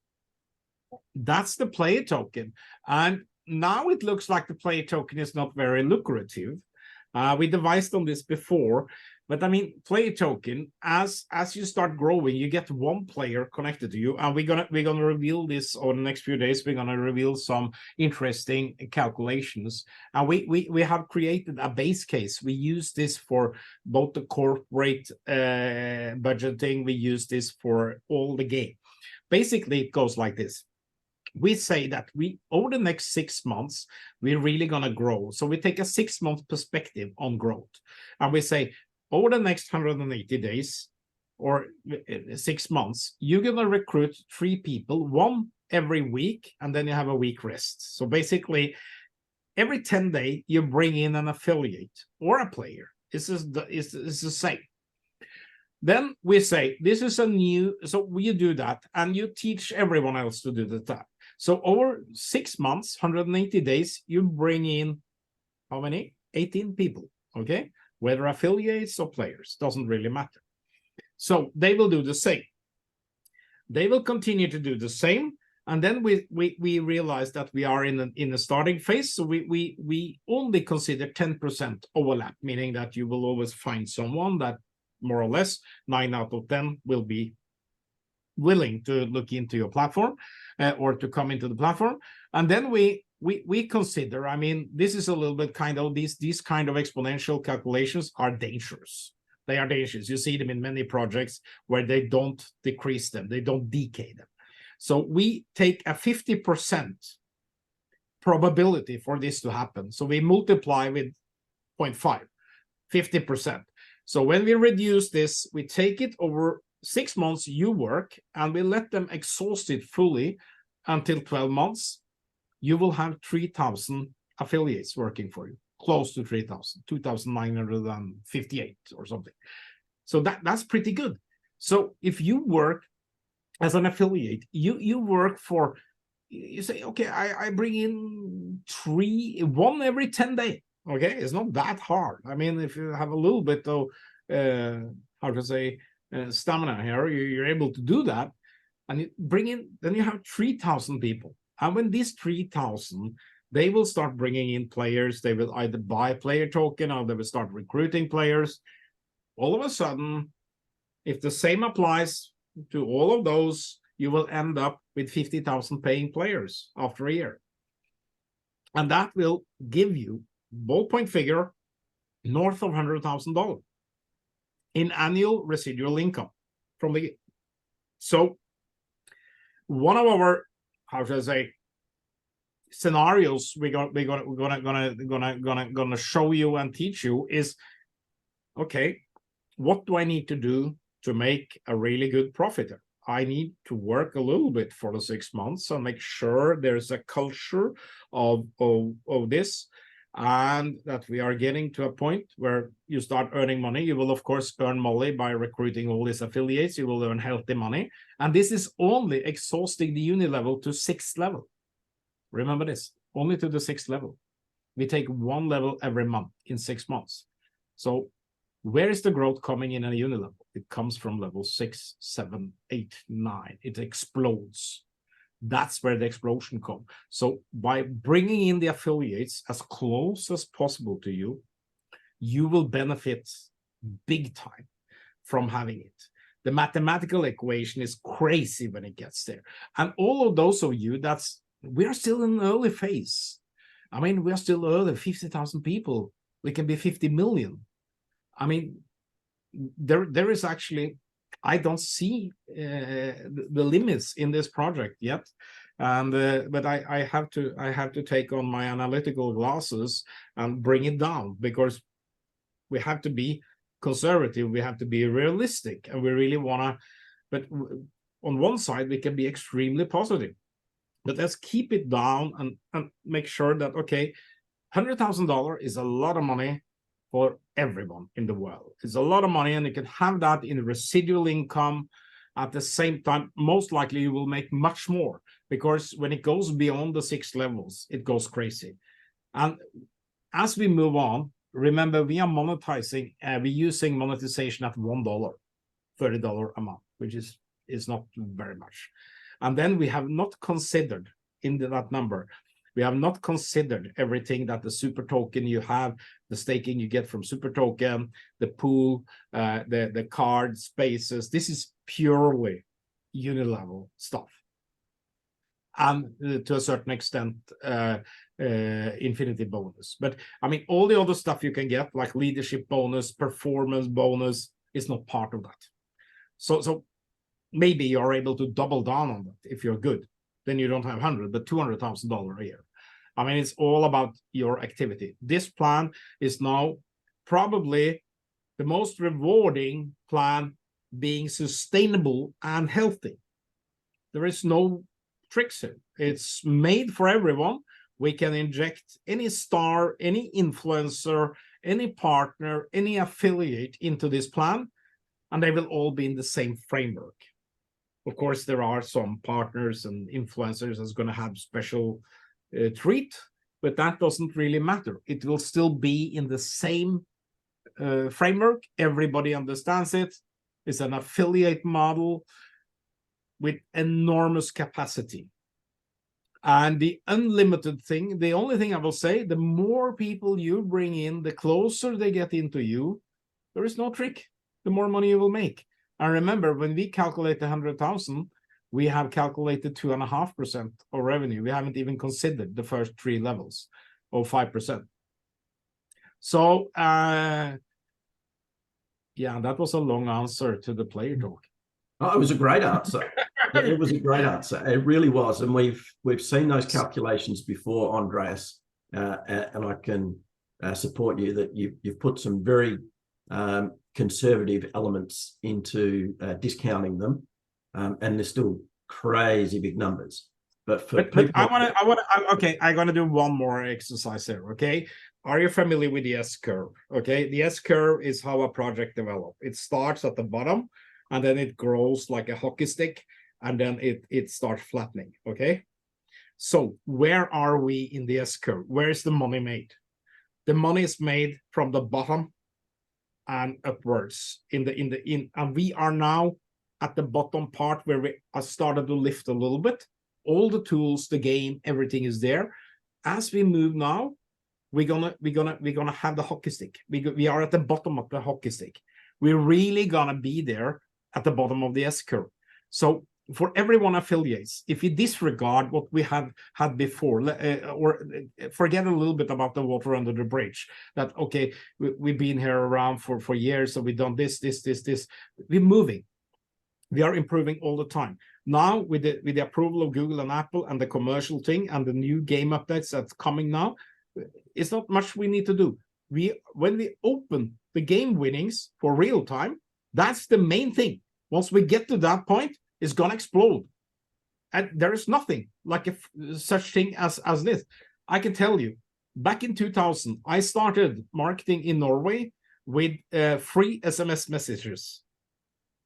that's the player token. And now it looks like the player token is not very lucrative. We devised on this before, but I mean, player token, as you start growing, you get one player connected to you, and we're gonna reveal this over the next few days. We're gonna reveal some interesting calculations, and we have created a base case. We use this for both the corporate budgeting. We use this for all the game. Basically, it goes like this. We say that over the next 6 months, we're really going to grow. So we take a 6-month perspective on growth. And we say, over the next 180 days or 6 months, you're going to recruit 3 people, 1 every week, and then you have a week rest. So basically, every 10 days, you bring in an affiliate or a player. This is the same. Then we say, this is a new, so we do that, and you teach everyone else to do that. So over 6 months, 180 days, you bring in how many? 18 people, okay? Whether affiliates or players, doesn't really matter. So they will do the same. They will continue to do the same, And then we realized that we are in a starting phase, so we only consider 10% overlap, meaning that you will always find someone that more or less 9 out of 10 will be willing to look into your platform or to come into the platform. And then we consider, I mean, this is a little bit kind of these kind of exponential calculations are dangerous. They are dangerous. You see them in many projects where they don't decrease them, they don't decay them. So we take a 50% probability for this to happen. So we multiply with 0.5, 50%. So when we reduce this, we take it over 6 months you work, and we let them exhaust it fully until 12 months. You will have 3,000 affiliates working for you, close to 3,000, 2,958 or something. So that's pretty good. So if you work as an affiliate, you work for, you say, okay, I bring in one every 10 days. Okay, it's not that hard. I mean, if you have a little bit of how to say stamina here, you're able to do that, and you bring in, then you have 3,000 people. And when these 3,000, they will start bringing in players. They will either buy player token or they will start recruiting players. All of a sudden, if the same applies to all of those, you will end up with 50,000 paying players after a year. And that will give you, ballpoint figure, north of $100,000 in annual residual income from the. So one of our, how should I say, scenarios we're gonna show you and teach you is, okay, what do I need to do to make a really good profit? I need to work a little bit for the 6 months and make sure there's a culture of this, and that we are getting to a point where you start earning money. You will, of course, earn money by recruiting all these affiliates. You will earn healthy money. And this is only exhausting the uni level to 6th level. Remember this, only to the 6th level. We take 1 level every month in 6 months. So where is the growth coming in a uni level? It comes from level 6, 7, 8, 9. It explodes. That's where the explosion comes. So by bringing in the affiliates as close as possible to you, you will benefit big time from having it. The mathematical equation is crazy when it gets there. And all of those of you, we are still in the early phase. I mean, we are still early, 50,000 people. We can be 50 million. I mean, there is actually, I don't see the limits in this project yet, and but I have to take on my analytical glasses and bring it down, because we have to be conservative, we have to be realistic, and we really wanna. But on one side, we can be extremely positive, but let's keep it down and make sure that, okay, $100,000 is a lot of money for everyone in the world. It's a lot of money, and you can have that in residual income. At the same time, most likely you will make much more, because when it goes beyond the 6 levels, it goes crazy. And as we move on, remember, we are monetizing, we're using monetization at $1, $30 a month, which is not very much. And then we have not considered in that number, we have not considered everything that the super token you have, the staking you get from super token, the pool, the card spaces. This is purely uni-level stuff. And to a certain extent, infinity bonus. But I mean, all the other stuff you can get, like leadership bonus, performance bonus, is not part of that. So maybe you're able to double down on that if you're good. Then you don't have 100, but $200,000 a year. I mean, it's all about your activity. This plan is now probably the most rewarding plan, being sustainable and healthy. There is no tricks here. It's made for everyone. We can inject any star, any influencer, any partner, any affiliate into this plan, and they will all be in the same framework. Of course, there are some partners and influencers that's going to have special treat, but that doesn't really matter. It will still be in the same framework. Everybody understands it. It's an affiliate model with enormous capacity. And the unlimited thing, the only thing I will say, the more people you bring in, the closer they get into you, there is no trick, the more money you will make. And remember, when we calculate the 100,000, we have calculated 2.5% of revenue. We haven't even considered the first 3 levels of 5%. So, yeah, that was a long answer to the player talk. Oh, it was a great answer. It was a great answer. It really was. And we've seen those calculations before, Andreas, and I can support you that you've put some very conservative elements into discounting them, and they're still crazy big numbers. But I'm gonna do one more exercise here. Okay, are you familiar with the S curve? Okay, the S curve is how a project develops. It starts at the bottom, and then it grows like a hockey stick, and then it starts flattening. Okay, so where are we in the S curve? Where is the money made? The money is made from the bottom and upwards and we are now at the bottom part where we are started to lift a little bit. All the tools, the game, everything is there. As we move now, we're gonna have the hockey stick. We are at the bottom of the hockey stick. We're really gonna be there at the bottom of the S curve. So for everyone affiliates, if you disregard what we have had before, or forget a little bit about the water under the bridge, that okay, we've been here around for years, so we've done this. We're moving. We are improving all the time. Now with the approval of Google and Apple and the commercial thing and the new game updates that's coming now, it's not much we need to do. When we open the game winnings for real time, that's the main thing. Once we get to that point, it's gonna explode, and there is nothing like such thing as this. I can tell you, back in 2000, I started marketing in Norway with free SMS messages,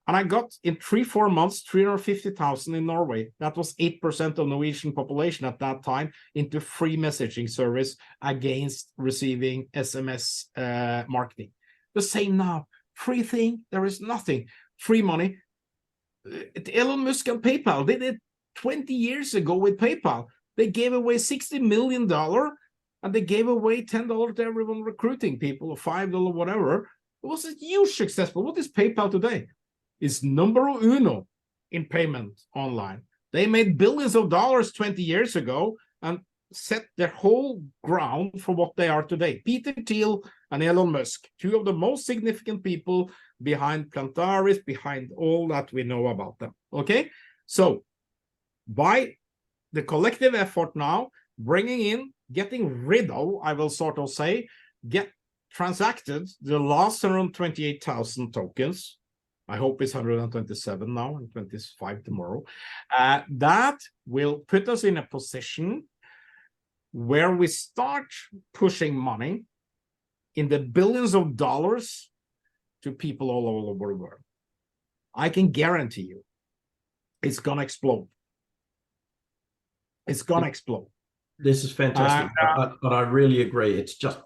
and I got in 3-4 months 350,000 in Norway. That was 8% of Norwegian population at that time into free messaging service against receiving SMS marketing. The same now, free thing. There is nothing, free money. Elon Musk and PayPal did it 20 years ago with PayPal. They gave away $60 million and they gave away $10 to everyone recruiting people, or $5, whatever. It was a huge success. But what is PayPal today? It's numero uno in payment online. They made billions of dollars 20 years ago and set their whole ground for what they are today. Peter Thiel and Elon Musk, 2 of the most significant people behind Plantaris, behind all that we know about them. Okay, so by the collective effort now, bringing in, getting rid of, I will sort of say, get transacted the last 128,000 tokens. I hope it's 127 now and 25 tomorrow. That will put us in a position where we start pushing money in the billions of dollars to people all over the world. I can guarantee you it's gonna explode. It's gonna explode. This is fantastic, but I really agree. It's just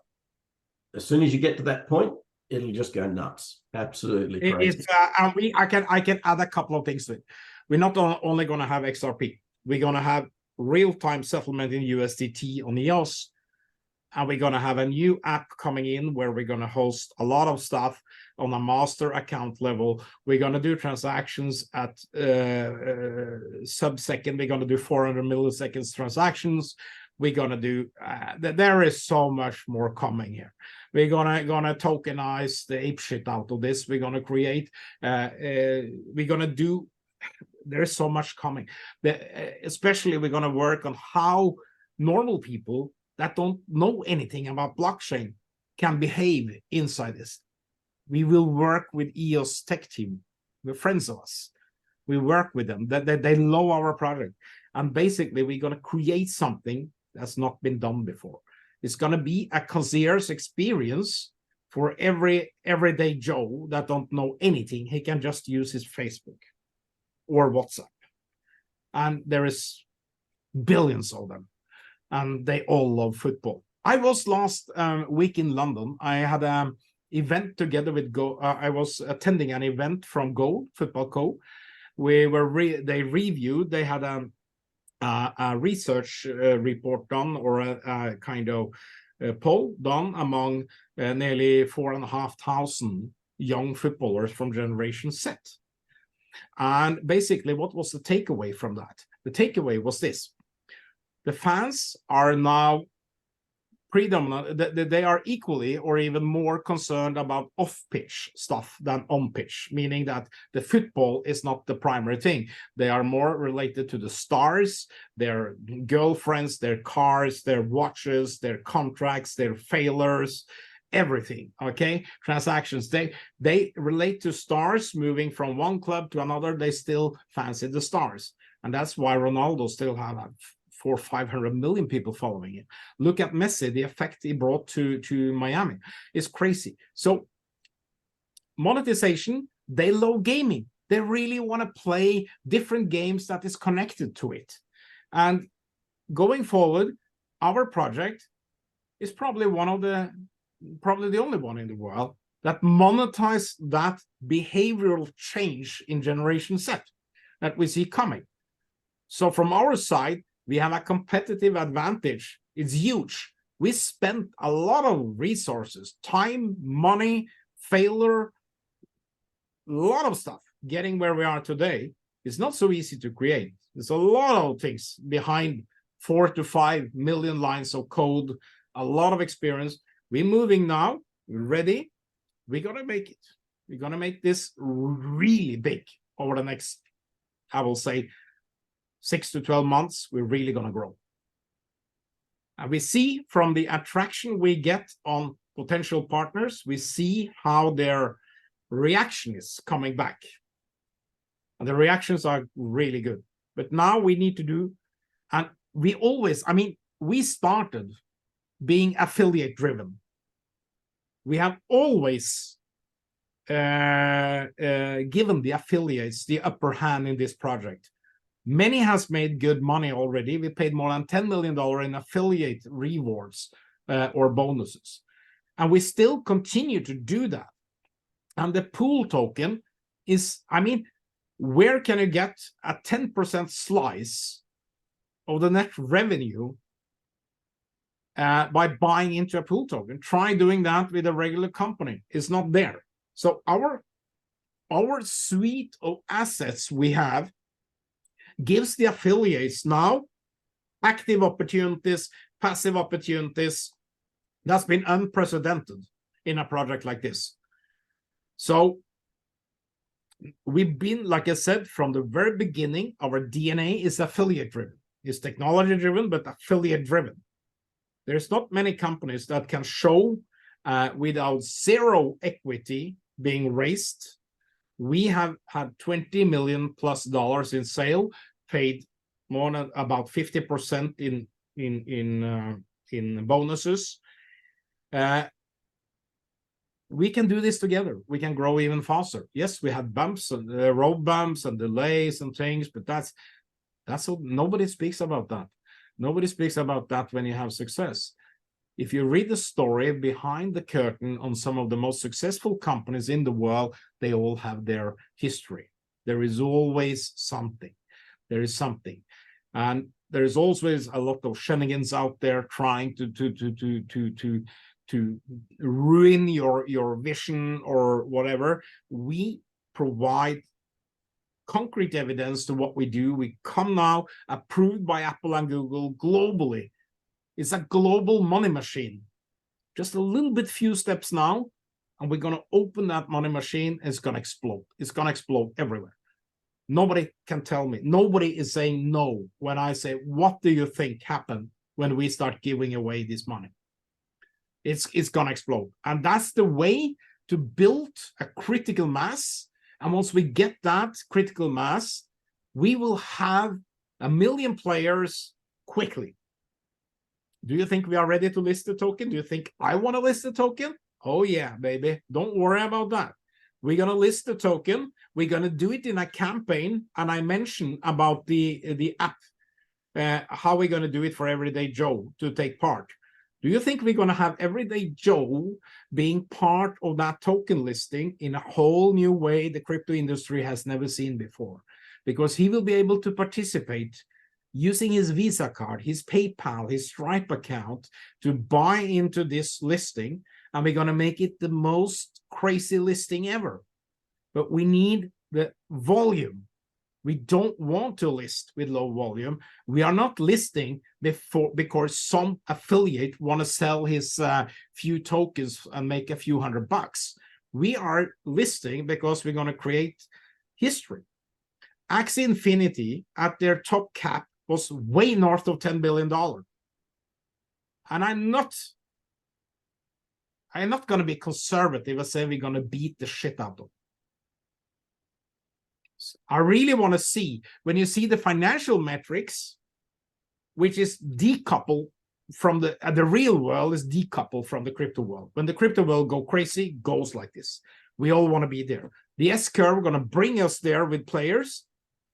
as soon as you get to that point, it'll just go nuts. Absolutely crazy. I can add a couple of things to it. We're not only going to have XRP. We're going to have real-time settlement in USDT on EOS, and we're going to have a new app coming in where we're going to host a lot of stuff on a master account level. We're going to do transactions at sub-second. We're going to do 400 milliseconds transactions. We're going to do, there is so much more coming here. We're gonna tokenize the ape shit out of this. We're gonna create, we're gonna do, there's so much coming. Especially we're gonna work on how normal people that don't know anything about blockchain can behave inside this. We will work with EOS tech team. We're friends of us. We work with them. They love our project. And basically we're gonna create something that's not been done before. It's going to be a concierge experience for everyday Joe that don't know anything. He can just use his Facebook or WhatsApp. And there is billions of them. And they all love football. I was last week in London. I had an event together with Go. I was attending an event from Go, Football Co. They reviewed. They had a a research report done, or a kind of poll done among nearly 4,500 young footballers from Generation Z. And basically, what was the takeaway from that? The takeaway was this: the fans are now predominant, they are equally or even more concerned about off-pitch stuff than on-pitch, meaning that the football is not the primary thing. They are more related to the stars, their girlfriends, their cars, their watches, their contracts, their failures, everything. Okay, transactions, they relate to stars moving from one club to another. They still fancy the stars, and that's why Ronaldo still have 400 or 500 million people following it. Look at Messi, the effect he brought to Miami is crazy. So monetization, they love gaming. They really want to play different games that is connected to it. And going forward, our project is probably the only one in the world that monetize that behavioral change in Generation Z that we see coming. So from our side, we have a competitive advantage. It's huge. We spent a lot of resources, time, money, failure, a lot of stuff getting where we are today. It's not so easy to create. There's a lot of things behind 4 to 5 million lines of code, a lot of experience. We're moving now, we're ready. We're going to make it. We're going to make this really big over the next, I will say, 6 to 12 months. We're really going to grow. And we see from the attraction we get on potential partners, we see how their reaction is coming back. And the reactions are really good. But now we need to do, and we always, I mean, we started being affiliate driven. We have always given the affiliates the upper hand in this project. Many has made good money already. We paid more than $10 million in affiliate rewards or bonuses. And we still continue to do that. And the pool token is, I mean, where can you get a 10% slice of the net revenue by buying into a pool token? Try doing that with a regular company. It's not there. So our suite of assets we have gives the affiliates now active opportunities, passive opportunities. That's been unprecedented in a project like this. So we've been, like I said, from the very beginning, our DNA is affiliate driven. It's technology driven, but affiliate driven. There's not many companies that can show without zero equity being raised. We have had $20 million plus in sale, paid more than about 50% in bonuses. We can do this together. We can grow even faster. Yes, we had bumps and road bumps and delays and things, but that's what, nobody speaks about that. Nobody speaks about that when you have success. If you read the story behind the curtain on some of the most successful companies in the world, they all have their history. There is always something. There is something. And there is always a lot of shenanigans out there trying to ruin your vision or whatever. We provide concrete evidence to what we do. We come now approved by Apple and Google globally. It's a global money machine. Just a little bit few steps now, and we're going to open that money machine. It's going to explode. It's going to explode everywhere. Nobody can tell me. Nobody is saying no when I say, what do you think happened when we start giving away this money? It's going to explode. And that's the way to build a critical mass. And once we get that critical mass, we will have 1 million players quickly. Do you think we are ready to list the token? Do you think I want to list the token? Oh yeah, baby. Don't worry about that. We're going to list the token. We're going to do it in a campaign. And I mentioned about the app, how we're going to do it for Everyday Joe to take part. Do you think we're going to have Everyday Joe being part of that token listing in a whole new way the crypto industry has never seen before? Because he will be able to participate using his Visa card, his PayPal, his Stripe account to buy into this listing, and we're going to make it the most crazy listing ever. But we need the volume. We don't want to list with low volume. We are not listing because some affiliate want to sell his few tokens and make a few $100. We are listing because we're going to create history. Axie Infinity at their top cap was way north of $10 billion. And I'm not going to be conservative and say we're going to beat the shit out of them. I really want to see, when you see the financial metrics, which is decoupled from the real world, is decoupled from the crypto world. When the crypto world go crazy, goes like this. We all want to be there. The S-curve going to bring us there with players,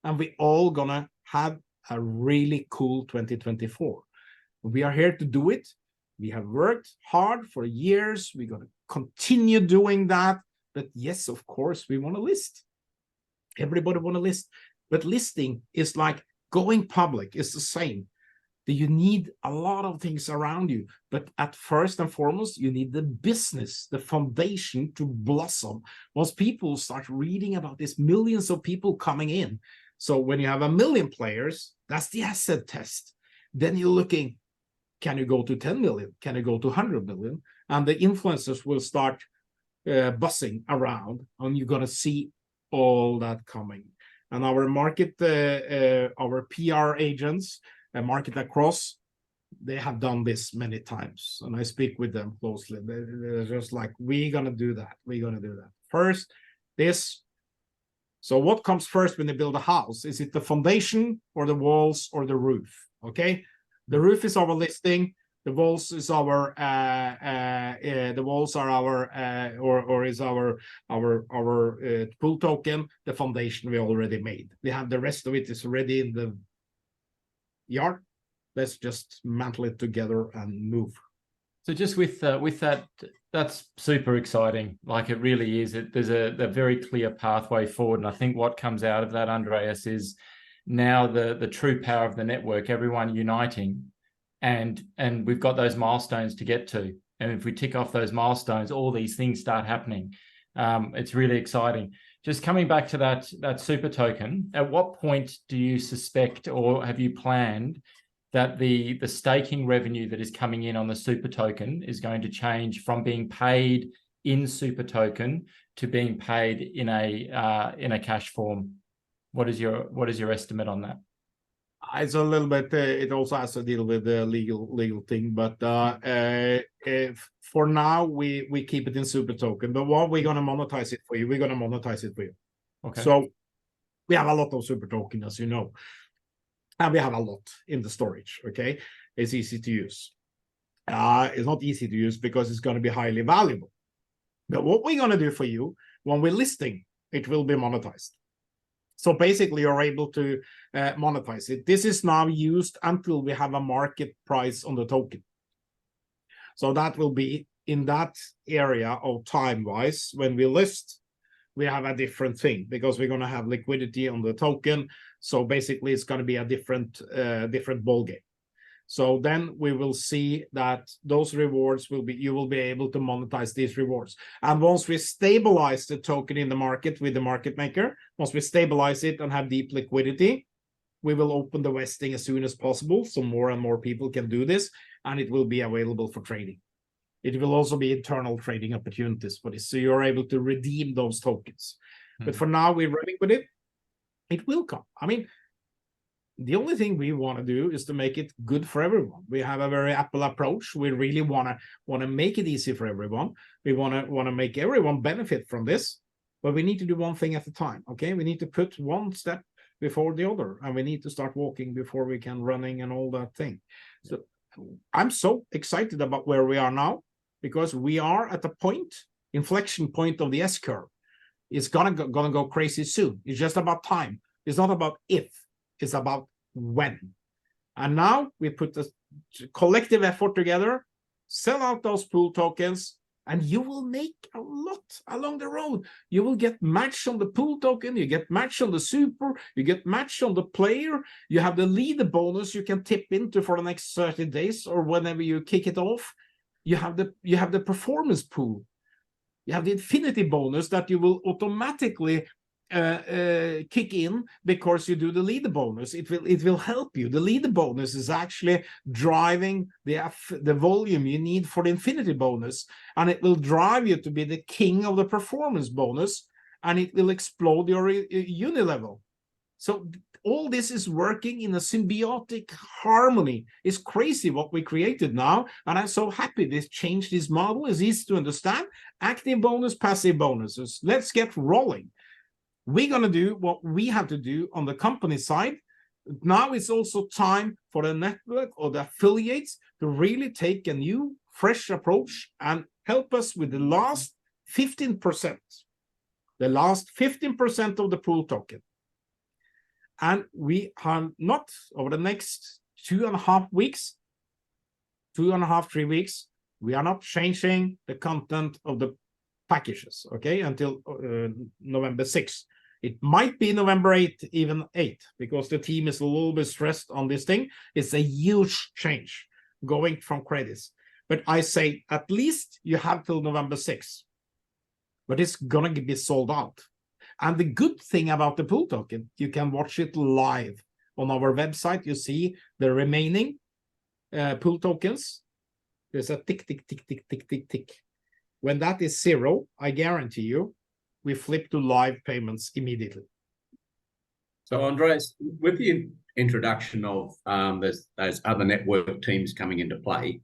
and we all going to have a really cool 2024. We are here to do it. We have worked hard for years. We're going to continue doing that. But yes, of course, we want to list. Everybody want to list. But listing is like going public. It's the same. You need a lot of things around you. But at first and foremost, you need the business, the foundation to blossom. Once people start reading about this, millions of people coming in. So when you have 1 million players, that's the asset test. Then you're looking, can you go to 10 million? Can you go to 100 million? And the influencers will start buzzing around, and you're going to see all that coming. And our market, our PR agents, Market Across, they have done this many times, and I speak with them closely. They're just like, we're going to do that. We're going to do that. First, this. So what comes first when they build a house? Is it the foundation or the walls or the roof? Okay. The roof is our listing. The walls is our the walls are our is our pool token. The foundation we already made. We have the rest of it is already in the yard. Let's just mantle it together and move. So just with that, that's super exciting. Like, it really is. There's a very clear pathway forward, and I think what comes out of that, Andreas, is now the true power of the network. Everyone uniting. And we've got those milestones to get to. And if we tick off those milestones, all these things start happening. It's really exciting. Just coming back to that super token, at what point do you suspect, or have you planned, that the staking revenue that is coming in on the super token is going to change from being paid in super token to being paid in a cash form? What is your estimate on that? It's a little bit. It also has to deal with the legal thing, but for now we keep it in super token. But what we're gonna monetize it for you? We're gonna monetize it for you. Okay. So we have a lot of super token, as you know, and we have a lot in the storage. Okay, it's easy to use. It's not easy to use because it's going to be highly valuable. But what we're gonna do for you when we're listing, it will be monetized. So basically, you're able to monetize it. This is now used until we have a market price on the token. So that will be in that area of time-wise. When we list, we have a different thing because we're going to have liquidity on the token. So basically, it's going to be a different ballgame. So then we will see that those rewards will be, you will be able to monetize these rewards. And once we stabilize the token in the market with the market maker, once we stabilize it and have deep liquidity, we will open the vesting as soon as possible. So more and more people can do this, and it will be available for trading. It will also be internal trading opportunities for this. So you're able to redeem those tokens. But for now, we're running with it. It will come. I mean, the only thing we want to do is to make it good for everyone. We have a very Apple approach. We really want to make it easy for everyone. We want to make everyone benefit from this, but we need to do one thing at a time. Okay, we need to put one step before the other, and we need to start walking before we can running and all that thing. So I'm so excited about where we are now, because we are at the inflection point of the S-curve. It's gonna go crazy soon. It's just about time. It's not about if. It's about when. And now we put the collective effort together, sell out those pool tokens, and you will make a lot along the road. You will get match on the pool token, you get match on the super, you get match on the player, you have the leader bonus you can tip into for the next 30 days or whenever you kick it off. You have the performance pool. You have the infinity bonus that you will automatically kick in because you do the leader bonus. It will help you. The leader bonus is actually driving the volume you need for the infinity bonus, and it will drive you to be the king of the performance bonus, and it will explode your uni level. So all this is working in a symbiotic harmony. It's crazy what we created now, and I'm so happy this changed this model. It's easy to understand. Active bonus, passive bonuses. Let's get rolling. We're going to do what we have to do on the company side. Now it's also time for the network or the affiliates to really take a new, fresh approach and help us with the last 15%. The last 15% of the pool token. And we are not, over the next 2.5 weeks, 3 weeks, we are not changing the content of the packages, okay, until November 6th. It might be November 8th, even 8th, because the team is a little bit stressed on this thing. It's a huge change going from credits. But I say at least you have till November 6th. But it's going to be sold out. And the good thing about the pool token, you can watch it live on our website. You see the remaining pool tokens. There's a tick, tick, tick, tick, tick, tick, tick. When that is 0, I guarantee you, we flip to live payments immediately. So, Andreas, with the introduction of those other network teams coming into play,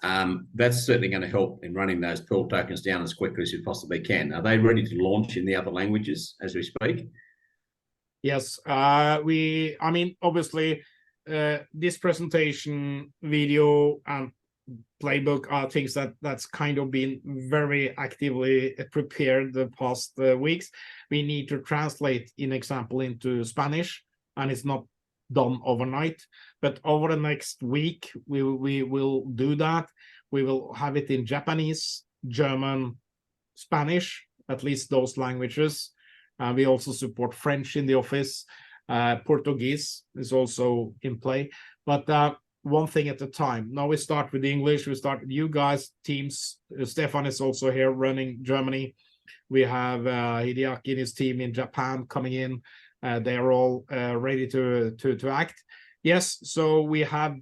that's certainly going to help in running those pool tokens down as quickly as you possibly can. Are they ready to launch in the other languages as we speak? Yes, obviously, this presentation, video, and playbook are things that's kind of been very actively prepared the past weeks. We need to translate, in example, into Spanish, and it's not done overnight, but over the next week we will do that. We will have it in Japanese, German, Spanish, at least those languages. We also support French in the office. Portuguese is also in play, but one thing at a time. Now we start with English. We start with you guys, teams. Stefan is also here running Germany. We have Hideaki and his team in Japan coming in. They are all ready to act. Yes, so we have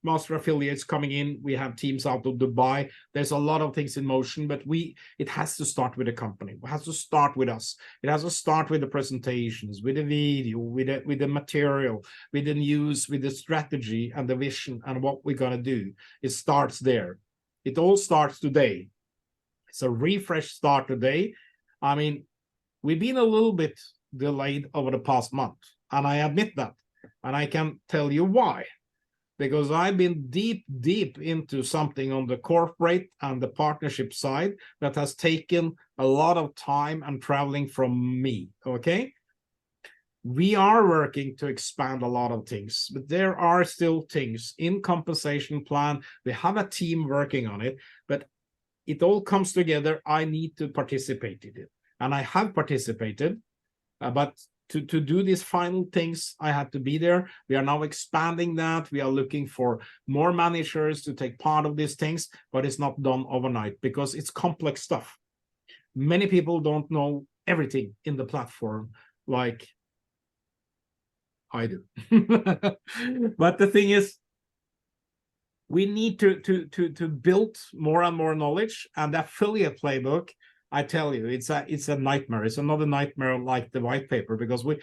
master affiliates coming in. We have teams out of Dubai. There's a lot of things in motion, but it has to start with the company. It has to start with us. It has to start with the presentations, with the video, with the material, with the news, with the strategy and the vision and what we're going to do. It starts there. It all starts today. It's a refresh start today. I mean, we've been a little bit delayed over the past month, and I admit that, and I can tell you why. Because I've been deep into something on the corporate and the partnership side that has taken a lot of time and traveling from me, okay? We are working to expand a lot of things, but there are still things in compensation plan. We have a team working on it, but it all comes together. I need to participate in it, and I have participated, but to do these final things, I had to be there. We are now expanding that. We are looking for more managers to take part of these things, but it's not done overnight because it's complex stuff. Many people don't know everything in the platform like I do. But the thing is, we need to build more and more knowledge, and the affiliate playbook, I tell you, it's a nightmare. It's another nightmare like the white paper, because we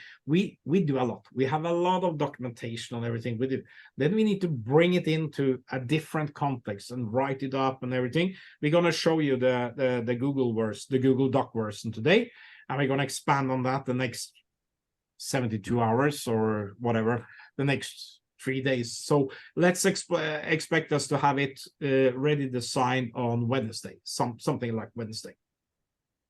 do a lot. We have a lot of documentation on everything we do. Then we need to bring it into a different context and write it up and everything. We're going to show you the Google Doc version today, and we're going to expand on that the next 72 hours or whatever, the next 3 days. So let's expect us to have it ready designed on Wednesday, something like Wednesday.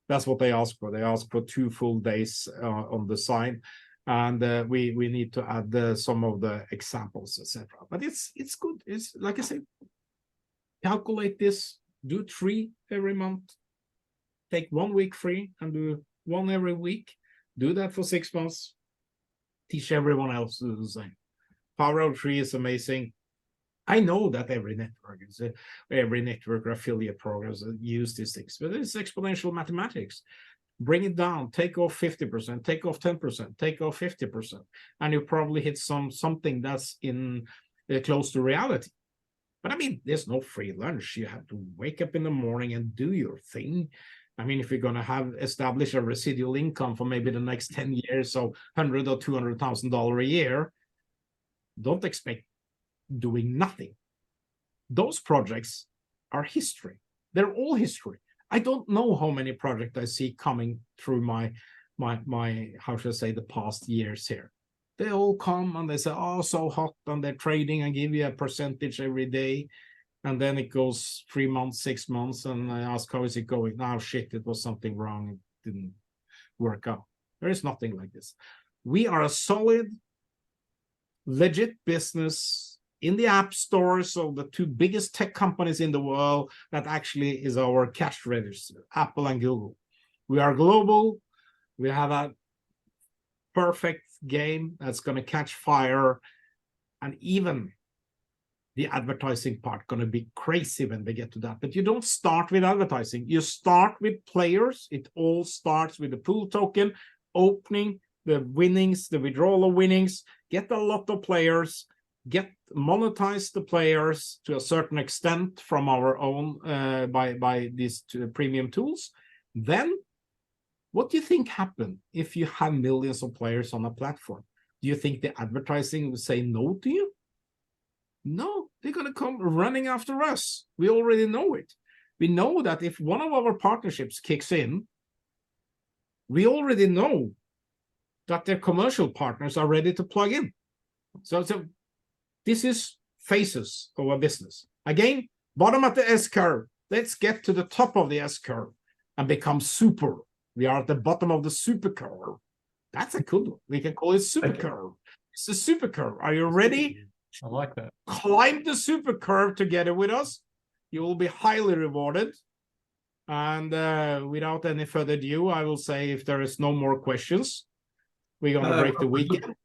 That's what they ask for. They ask for 2 full days on the sign, and we need to add some of the examples, etc. But it's good. It's like I said, calculate this, Do 3 every month. Take 1 week free and do 1 every week. Do that for 6 months. Teach everyone else to do the same. Power of 3 is amazing. I know that every network or affiliate programs use these things, but it's exponential mathematics. Bring it down, take off 50%, take off 10%, take off 50%, and you probably hit something that's in close to reality. But I mean, there's no free lunch. You have to wake up in the morning and do your thing. I mean, if you're going to establish a residual income for maybe the next 10 years, so $100,000 or $200,000 a year, don't expect doing nothing. Those projects are history. They're all history. I don't know how many projects I see coming through my how should I say, the past years here. They all come and they say, oh, so hot, and they're trading and give you a percentage every day. And then it goes 3 months, 6 months, and I ask, how is it going? Now, shit, it was something wrong. It didn't work out. There is nothing like this. We are a solid, legit business in the app stores of the 2 biggest tech companies in the world. That actually is our cash register, Apple and Google. We are global. We have a perfect game that's going to catch fire, and even the advertising part going to be crazy when we get to that. But you don't start with advertising. You start with players. It all starts with the pool token, opening the winnings, the withdrawal of winnings, get a lot of players, monetize the players to a certain extent from our own by these premium tools. Then what do you think happened if you have millions of players on a platform? Do you think the advertising will say no to you? No, they're going to come running after us. We already know it. We know that if one of our partnerships kicks in, we already know that their commercial partners are ready to plug in. So this is phases of a business. Again, bottom of the S-curve. Let's get to the top of the S-curve and become super. We are at the bottom of the super curve. That's a good one. We can call it super curve. It's a super curve. Are you ready? I like that. Climb the super curve together with us. You will be highly rewarded. And without any further ado, I will say, if there is no more questions, we're going to break the weekend.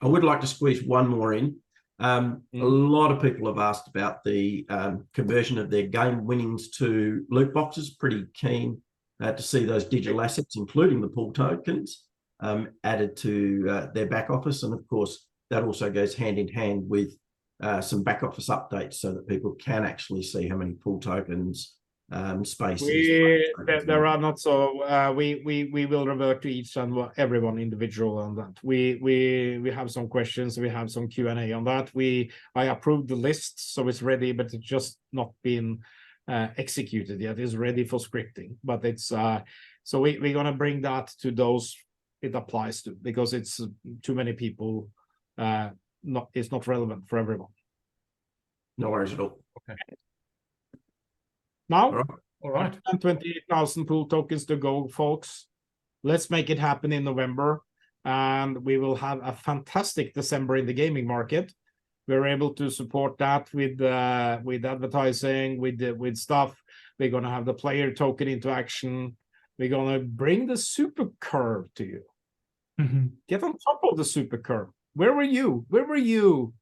I would like to squeeze one more in. A lot of people have asked about the conversion of their game winnings to loot boxes. Pretty keen to see those digital assets, including the pool tokens, added to their back office. And of course, that also goes hand in hand with some back office updates so that people can actually see how many pool tokens, spaces. There are not, so we will revert to each and everyone individual on that. We have some questions, we have some Q&A on that. I approved the list, so it's ready, but it's just not been executed yet. It's ready for scripting, but it's so we're gonna bring that to those it applies to, because it's too many people. It's not relevant for everyone. No worries at all. Okay. Now, all right. 28,000 pool tokens to go, folks. Let's make it happen in November, and we will have a fantastic December in the gaming market. We're able to support that with advertising, with stuff. We're going to have the player token into action. We're going to bring the super curve to you. Get on top of the super curve. Where were you? Where were you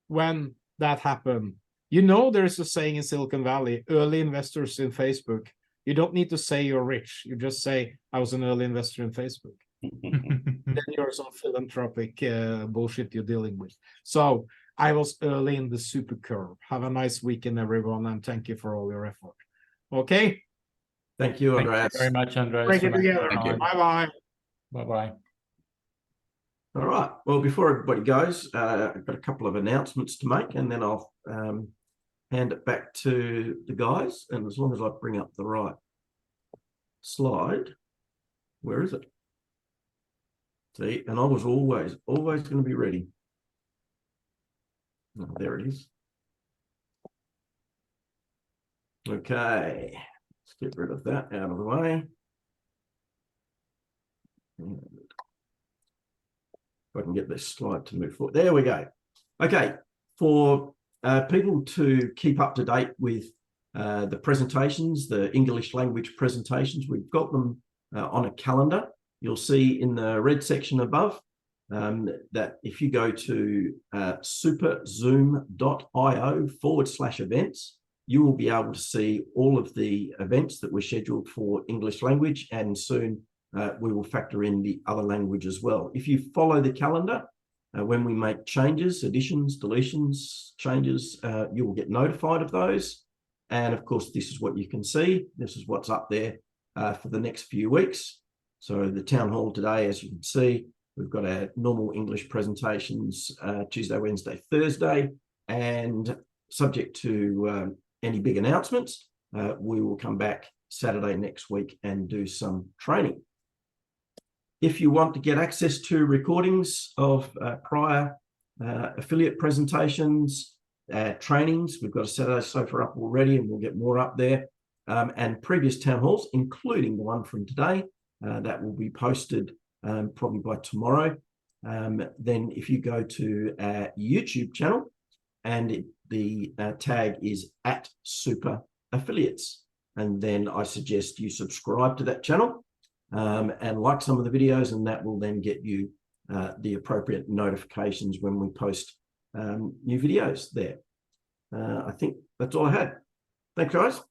when that happened? You know, there's a saying in Silicon Valley, early investors in Facebook. You don't need to say you're rich. You just say, I was an early investor in Facebook. Then you're some philanthropic bullshit you're dealing with. So I was early in the super curve. Have a nice weekend, everyone, and thank you for all your effort. Okay? Thank you, Andreas. Thank you very much, Andreas. Break it together. Bye-bye. Bye-bye. All right. Well, before everybody goes, I've got a couple of announcements to make, and then I'll hand it back to the guys. And as long as I bring up the right slide, where is it? See, and I was always going to be ready. Oh, there it is. Okay, let's get rid of that out of the way. And if I can get this slide to move forward. There we go. Okay, for people to keep up to date with The presentations, the English language presentations, we've got them on a calendar. You'll see in the red section above that if you go to superzoom.io/events, you will be able to see all of the events that we're scheduled for English language, and soon we will factor in the other language as well. If you follow the calendar, when we make changes, additions, deletions, changes, you will get notified of those. And of course, this is what you can see. This is what's up there for the next few weeks. So the town hall today, as you can see, we've got our normal English presentations Tuesday, Wednesday, Thursday, and subject to any big announcements, we will come back Saturday next week and do some training. If you want to get access to recordings of prior affiliate presentations, trainings, we've got a Saturday sofa up already, and we'll get more up there, and previous town halls, including the one from today, that will be posted probably by tomorrow. Then if you go to our YouTube channel, and the tag is @SuperAffiliates, and then I suggest you subscribe to that channel and like some of the videos, and that will then get you the appropriate notifications when we post new videos there. I think that's all I had. Thanks, guys.